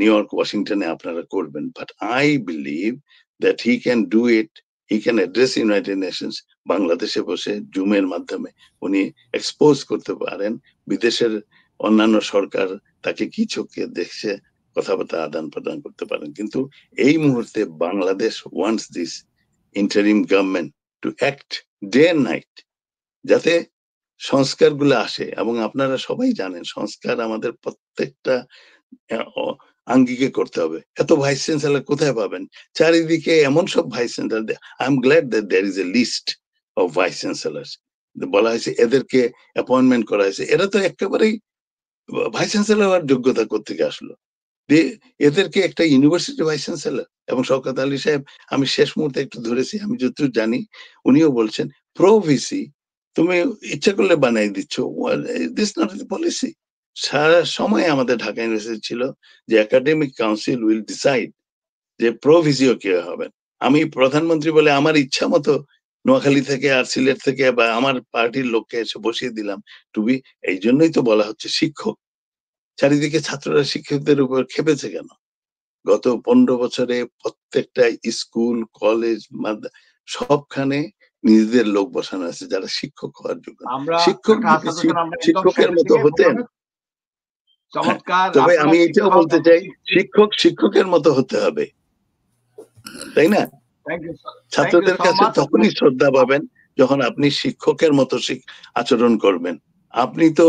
নিউ ইয়র্ক, ওয়াশিংটনে আপনারা করবেন, but I believe that he can do it, he can address United Nations বাংলাদেশে বসে জুমের মাধ্যমে উনি এক্সপোজ করতে পারেন। বিদেশের অন্যান্য সরকার তাকে কি চোখে দেখছে কথাবার্তা আদান প্রদান করতে পারেন। কিন্তু এই মুহূর্তে Bangladesh wants this interim government to act day and night, যাতে সংস্কারগুলো আসে। এবং আপনারা সবাই জানেন সংস্কার আমাদের প্রত্যেকটা আঙ্গিকে করতে হবে। এত ভাইস চ্যান্সেলর কোথায় পাবেন? চারিদিকে এমন সব vice chancellor. I am glad that there is a list of vice chancellor. বলা হয়েছে এদেরকে অ্যাপয়েন্টমেন্ট করা হয়েছে, এরা তো একেবারেই ভাইস চ্যান্সেলর হওয়ার যোগ্যতা কোত্থেকে আসলো? এদেরকে একটা ইউনিভার্সিটি ভাইস চ্যান্সেলর। এবং শওকত আলী সাহেব, আমি শেষ মুহূর্তে একটু ধরেছি, আমি যতটুকু জানি উনিও বলছেন প্রো ভিসি তুমি ইচ্ছা করলে বানাই দিচ্ছ, দিস নট দ্য পলিসি। সারা সময় আমাদের ঢাকা ইউনিভার্সিটি ছিল যে একাডেমিক কাউন্সিল উইল ডিসাইড যে প্রো ভিসিও কে হবেন। আমি প্রধানমন্ত্রী বলে আমার ইচ্ছা মতো নোয়াখালী থেকে আর সিলেট থেকে বা আমার পার্টির লোককে এসে বসিয়ে দিলাম টু বি। এই জন্যই তো বলা হচ্ছে শিক্ষক। চারিদিকে ছাত্ররা শিক্ষকদের উপর খেপেছে কেন? গত 15 বছরে প্রত্যেকটা স্কুল, কলেজ, সবখানে নিজেদের লোক বসানো আছে যারা শিক্ষক হওয়ার যোগ্য। শিক্ষকের মতো হতেন, তবে আমি এটাও বলতে চাই শিক্ষকের মতো হতে হবে, তাই না? ছাত্রদের কাছে তখনই শ্রদ্ধা পাবেন যখন আপনি শিক্ষকের মতো আচরণ করবেন। আপনি তো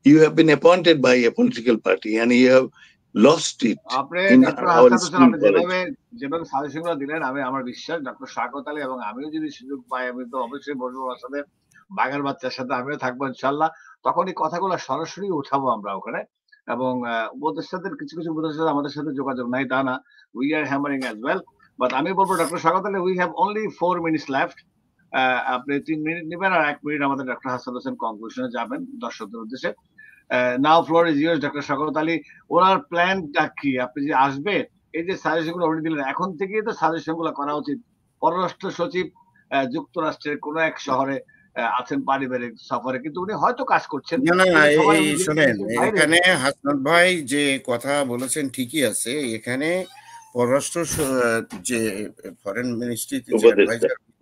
You have been appointed by a political party and you have lost it আপনি in doctor our Hasan Hossain school আপনি college. যেভাবে সাজেশনগুলো দিলেন, আমি আমার বিশ্বাস ডক্টর শাকত আলী এবং আমিও যদি সুযোগ পাই আমি তো অবশ্যই বসবো ওর সাথে, বাঘের বাচ্চার সাথে আমিও থাকবো ইনশাল্লাহ। তখন এই কথাগুলো সরাসরি উঠাবো আমরা ওখানে, এবং উপদেষ্টাদের কিছু কিছু উপদেষ্টা আমাদের সাথে যোগাযোগ নাই তা না, we are hammering as well. But আমি বলবো ডক্টর শাকত Ali, we have only 4 minutes left. আপনি 3 মিনিট নেবেন আর 1 মিনিট আমাদের ডক্টর হাসান হোসেন কনক্লুশনে যাবেন দর্শকদের উদ্দেশ্যে। নাও ফ্লোর ইজ ইয়োর্স ডক্টর শাকত আলী। ওনার প্ল্যানটা কি? আপনি যে আসবে, এই যে সাজেশন গুলো উনি দিলেন, এখন থেকেই তো সাজেশন গুলো করা উচিত। পররাষ্ট্র সচিব যুক্তরাষ্ট্রের কোন এক শহরে আছেন পারিবারিক সফরে, কিন্তু উনি হয়তো কাজ করছেন। না, এই শুনেন, এখানে হাসনাত ভাই যে কথা বলেছেন ঠিকই আছে। এখানে পররাষ্ট্র যে ফরেন মিনিস্ট্রি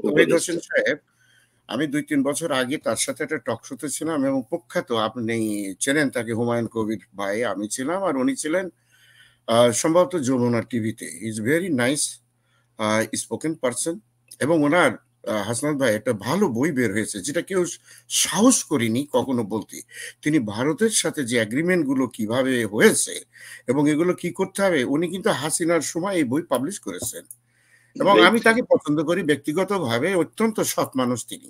ওবায়দ হোসেন সাহেব, আমি 2-3 বছর আগে তার সাথে একটা টক শোতে ছিলাম, এবং প্রখ্যাত, আপনি চেনেন তাকে, হুমায়ুন কবির ভাই, আমি ছিলাম, আর উনি ছিলেন সম্ভবত যমুনা টিভিতে। Is very nice spoken person, এবং ওনার হাসনাত ভাই একটা ভালো বই বের হয়েছে, যেটা কেউ সাহস করিনি কখনো বলতে। তিনি ভারতের সাথে যে অ্যাগ্রিমেন্ট গুলো কিভাবে হয়েছে এবং এগুলো কি করতে হবে, উনি কিন্তু হাসিনার সময় এই বই পাবলিশ করেছেন, এবং আমি তাকে পছন্দ করি ব্যক্তিগতভাবে। অত্যন্ত সৎ মানুষ তিনি।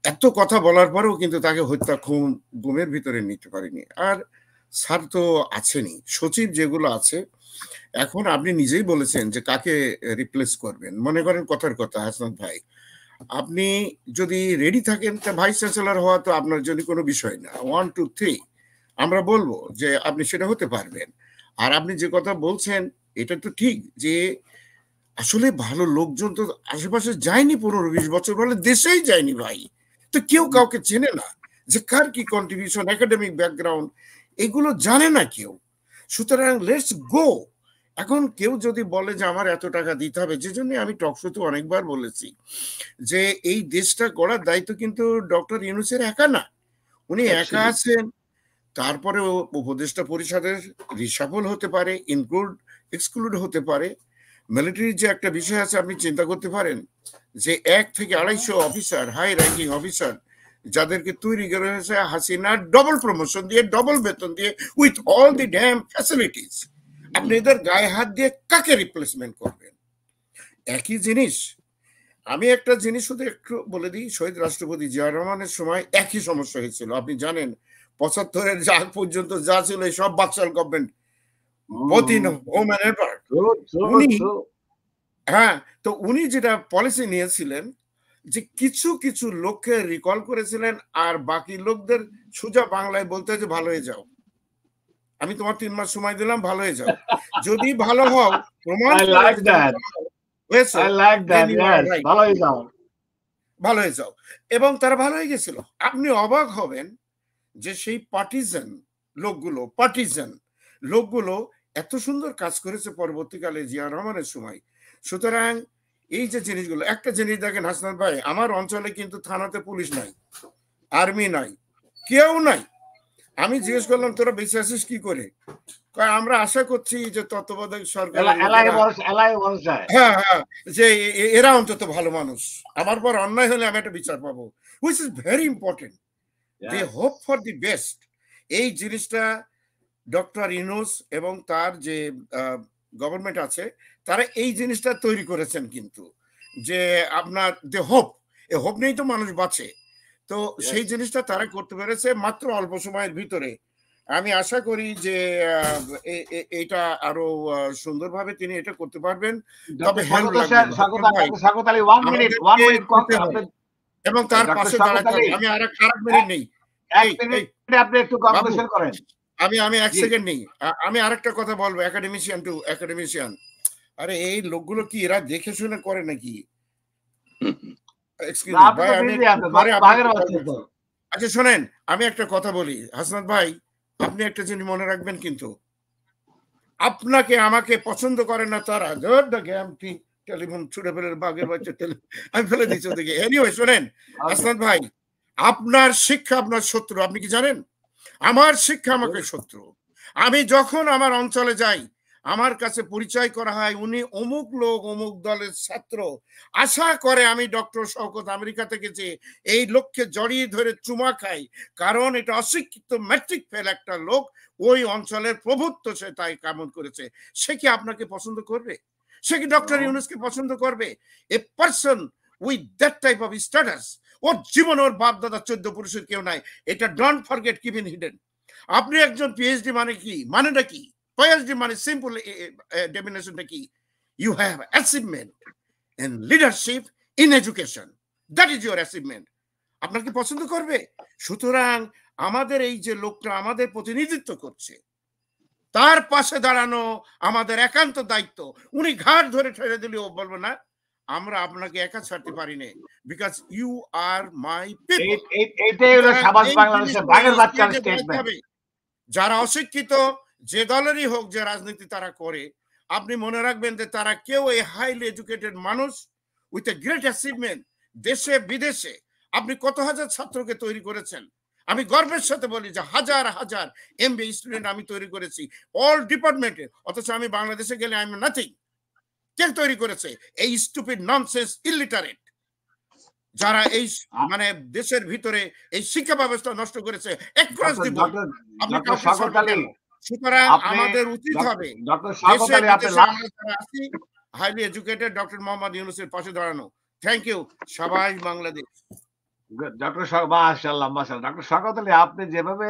এত কথা বলার পরেও কিন্তু তাকে হত্যা গুমের ভিতরে নিতে পারিনি। আর স্যার তো আছেনই, সচিব যেগুলো আছে, এখন আপনি নিজেই বলেছেন যে কাকে রিপ্লেস করবেন। মনে করেন কথার কথা হাসনাত ভাই, আপনি যদি রেডি থাকেন তা ভাইস চ্যান্সেলর হওয়া তো আপনার জন্য কোনো বিষয় না। 1, 2, 3 আমরা বলবো যে আপনি সেটা হতে পারবেন। আর আপনি যে কথা বলছেন এটা তো ঠিক, যে আসলে ভালো লোকজন তো আশেপাশে যায়নি 15-20 বছর, বলে দেশেই যায়নি ভাই। তো কেউ কাউকে চেনে না, যে কার কি কন্ট্রিবিউশন, একাডেমিক ব্যাকগ্রাউন্ড, এগুলো জানে না কেউ। সুতরাং লেটস গো। এখন কেউ যদি বলে যে আমার এত টাকা দিতে হবে, যে জন্য আমি টক শোতে অনেকবার বলেছি যে এই দেশটা গড়ার দায়িত্ব কিন্তু ডক্টর ইউনূসের একা না, উনি একা আছেন। তারপরে উপদেষ্টা পরিষদের রিসাফল হতে পারে, এক্সক্লুড হতে পারে। মিলিটারির যে একটা বিষয় আছে, আপনি চিন্তা করতে পারেন যে 1 থেকে 250 অফিসার, হাই র্যাঙ্কিং অফিসার, যাদেরকে তৈরি করা হয়েছে হাসিনা ডবল প্রমোশন দিয়ে, ডবল বেতন দিয়ে, with all the damn facilities, আপনি এদের গায়ে হাত দিয়ে কাকে রিপ্লেসমেন্ট করবেন? একই জিনিস। আমি একটা জিনিস শুধু একটু বলে দিই, শহীদ রাষ্ট্রপতি জিয়া রহমানের সময় একই সমস্যা হয়েছিল। আপনি জানেন 75-এর আগ পর্যন্ত যা ছিল এই সব বাকশাল গভর্নমেন্ট, হ্যাঁ। তো উনি যেটা পলিসি নিয়েছিলেন যে কিছু কিছু লোককে রিকল করেছিলেন, আর বাকি লোকদের সোজা বাংলায় বলতে যে ভালো হয়ে যাও, আমি তোমার 3 মাস সময় দিলাম, ভালো হয়ে যাও। যদি ভালো হও, প্রমাণ ভালো হয়ে যাও। এবং তারা ভালো হয়ে গেছিল। আপনি অবাক হবেন যে সেই পার্টিজান লোকগুলো এত সুন্দর কাজ করেছে পরবর্তীকালে জিয়া রহমানের সময়। সুতরাং এই যে জিনিসগুলো, একটা জিনিস দেখেন হাসনাত ভাই, আমার অঞ্চলে কিন্তু থানাতে পুলিশ নাই, আর্মি নাই, কেউ নাই। আমি জিজ্ঞেস করলাম তোরা বেঁচে আছিস কি করে? আমরা আশা করছি যে তত্ত্বাবধায়ক সরকার, হ্যাঁ হ্যাঁ, যে এরা অন্তত ভালো মানুষ, আমার পর অন্যায় হলে আমি একটা বিচার পাবো, which is very important. They hope for the best. এই জিনিসটা ডক্টর ইউনূস এবং তার যে গভর্নমেন্ট আছে, তারা এই জিনিসটা তৈরি করেছেন, কিন্তু যে আপনার দে হোপ, এ হোপ নেই তো মানুষ বাঁচে। তো সেই জিনিসটা তারা করতে পেরেছে মাত্র অল্প সময়ের ভিতরে। আমি আশা করি যে এটা আরো সুন্দরভাবে তিনি এটা করতে পারবেন। তবে এবং তার পাশে দাঁড়াতে হবে। আমি আর 1 মিনিট নেই, আপনি একটু কনক্লুশন করেন। আমি 1 সেকেন্ড নেই। আমি আরেকটা কথা বলবো, একাডেমিশিয়ান। আরে এই লোকগুলো কি এরা দেখে শুনে করে নাকি? আচ্ছা শোনেন, আমি একটা কথা বলি হাসনাত ভাই, আপনি একটা জিনিস মনে রাখবেন, কিন্তু আপনাকে আমাকে পছন্দ করে না তারা, টেলিফোন ছুটে ফেলে, বাঘের বাচ্চা আমি ফেলে দিচ্ছি ওদিকে। এনিওয়ে শোনেন হাসনাত ভাই, আপনার শিক্ষা আপনার শত্রু, আপনি কি জানেন? আমার শিক্ষা আমাকে শত্রু। আমি যখন আমার অঞ্চলে যাই, আমার কাছে পরিচয় করা হয় উনি অমুক লোক অমুক দলের ছাত্র, আশা করে আমি ডক্টর শওকত আমেরিকা থেকে যে এই লোককে জড়িয়ে ধরে চুমা খাই, কারণ এটা অশিক্ষিত ম্যাট্রিক ফেল একটা লোক, ওই অঞ্চলের প্রভুত্ব সে তাই কামন করেছে। সে কি আপনাকে পছন্দ করবে? সে কি ডক্টর ইউনূসকে পছন্দ করবে? A person with that type of status, ওর জীবন ওর বাপ দাদা 14 পুরুষের কেউ নাই। এটা don't forget, keep in hidden. আপনি একজন পিএইচডি মানে কি, মানেটা কি? PhD মানে সিম্পল ডেফিনেশনটা কি? You have achievement in leadership in education, that is your achievement. আপনার কি পছন্দ করবে? সুতরাং আমাদের এই যে লোকটা আমাদের প্রতিনিধিত্ব করছে, তার পাশে দাঁড়ানো আমাদের একান্ত দায়িত্ব। উনি ঘাট ধরে ঠেলে দিলেও বলবো না আমরা আপনাকে একা ছাড়তে পারি না, because you are my people. এইটাই হলো শাবাশ বাংলাদেশের বাঘের বাচ্চার স্টেটমেন্ট। যারা অশিক্ষিত যে দলেরই হোক যে রাজনীতি তারা করে, আপনি মনে রাখবেন যে তারা কেউ এই হাইলি এডুকেটেড মানুষ উইথ এ গ্রেট অ্যাচিভমেন্ট। দেশে বিদেশে আপনি কত হাজার ছাত্রকে তৈরি করেছেন। আমি গর্বের সাথে বলি যে হাজার হাজার এমবিএ স্টুডেন্ট আমি তৈরি করেছি অল ডিপার্টমেন্টে, অথচ আমি বাংলাদেশে গেলে আই এম নাথিং। কে তৈরি করেছে? এই স্টুপিড ননসেন্স ইলিটারেট যারা এই মানে দেশের ভিতরে এই শিক্ষা ব্যবস্থা নষ্ট করেছে অ্যাক্রস দি বোর্ড। সুতরাং আমাদের উচিত হবে হাইলি এডুকেটেড ডক্টর মোহাম্মদ ইউনূসের পাশে দাঁড়ানো। Thank you. শাবাশ বাংলাদেশ। ডক্টর মাশাআল্লাহ মাশাআল্লাহ। ডক্টর শওকত আলী, আপনি যেভাবে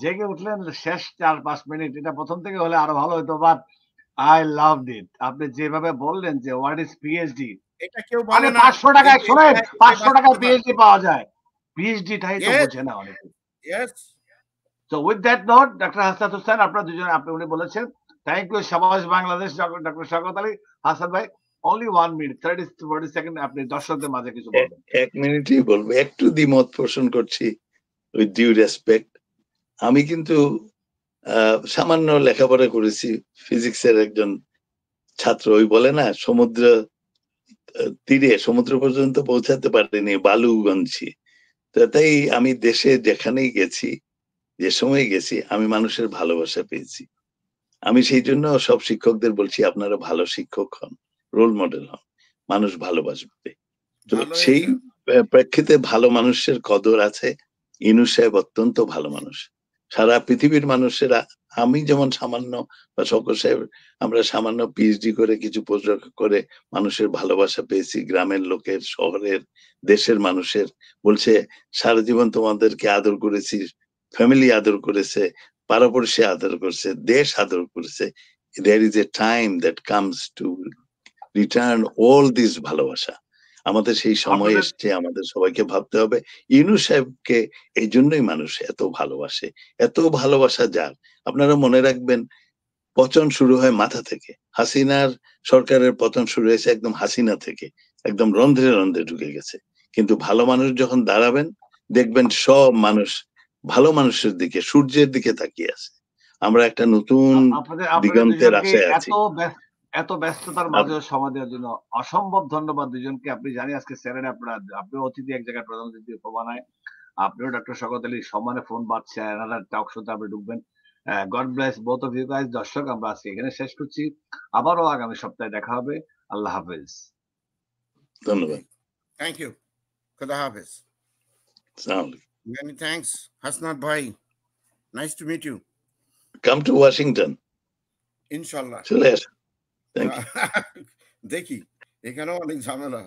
জেগে উঠলেন শেষ 4-5 মিনিট, এটা প্রথম থেকে হলে আরো ভালো হতো, বাট আই লাভড ইট। আপনি যেভাবে বললেন যে হোয়াট ইজ পিএইচডি, এটা কেউ বলে না। 500 টাকায় শুনেন, 500 টাকায় পিএইচডি পাওয়া যায়। পিএইচডি টাই তো বোঝে না অনেকে। Yes. So with that note, doctor Hasan Hossain, আপনারা দুজন উনি বলেছেন থ্যাংক ইউ শাবাশ বাংলাদেশ। ডক্টর শওকত আলী, হাসান ভাই only 1 minute 30-40 সেকেন্ড আপনি দর্শকদের মাঝে কিছু বলবেন। 1 মিনিটই বলবো। একটু দ্বিমত পোষণ করছি উইথ ডিউ রেসপেক্ট। আমি কিন্তু সামান্য লেখাপড়া করেছি, ফিজিক্সের একজন ছাত্র। ওই বলে না সমুদ্র তীরে, সমুদ্র পর্যন্ত পৌঁছাতে পারিনি, বালু গঞ্জি। তাই আমি দেশে যেখানেই গেছি, যে সময় গেছি, আমি মানুষের ভালোবাসা পেয়েছি। আমি সেই জন্য সব শিক্ষকদের বলছি আপনারা ভালো শিক্ষক হন, রোল মডেল হন, মানুষ ভালোবাসবে। তো সেই প্রেক্ষিতে ভালো মানুষের কদর আছে। ইউনূস সাহেব অত্যন্ত ভালো মানুষ। সারা পৃথিবীর মানুষেরা, আমি যেমন সামান্য বা শওকত সাহেব আমরা সামান্য পিএইচডি করে কিছু পোস্ট করে মানুষের ভালোবাসা পেয়েছি, গ্রামের লোকের, শহরের, দেশের মানুষের। বলছে সারা জীবন তোমাদেরকে আদর করেছি, ফ্যামিলি আদর করেছে, পাড়াপড়শি আদর করেছে, দেশ আদর করেছে। There is a time that comes to return all this ভালোবাসা। আমাদের সেই সময় এসছে, আমাদের সবাইকে ভাবতে হবে। ইউনূস সাহেবকে এই জন্যই মানুষ এত ভালোবাসে, এত ভালোবাসা যার। আপনারা মনে রাখবেন পতন শুরু হয় মাথা থেকে। হাসিনার সরকারের পতন শুরু হয়েছে একদম হাসিনা থেকে, একদম রন্ধ্রে রন্ধ্রে ঢুকে গেছে। কিন্তু ভালো মানুষ যখন দাঁড়াবেন দেখবেন সব মানুষ ভালো মানুষের দিকে, সূর্যের দিকে তাকিয়ে আছে। আমরা একটা নতুন দিগন্তের আশায় আছি। এত ব্যস্ততার মাঝে সময় দেওয়ার জন্য অসম্ভব ধন্যবাদ দুজনকে। আপনি জানি আজকে স্যারের আপনিও অতিথি এক জায়গায় প্রধান অতিথি প্রমাণায়, আপনিও ডক্টর শওকত আলী সম্মানে ফোন পাচ্ছে, টক শোতে আপনি ঢুকবেন। God bless both of you guys. দর্শক, আমরা আজকে এখানে শেষ করছি, আবারও আগামী সপ্তাহে দেখা হবে। আল্লাহ হাফেজ। ধন্যবাদ। Thank you. খুদা হাফেজ। আসসালামু আলাইকুম। Many thanks, Hasnat bhai. Nice to meet you. Come to Washington. Inshallah. চলে আসুন। দেখি এখানেও অনেক ঝামেলা।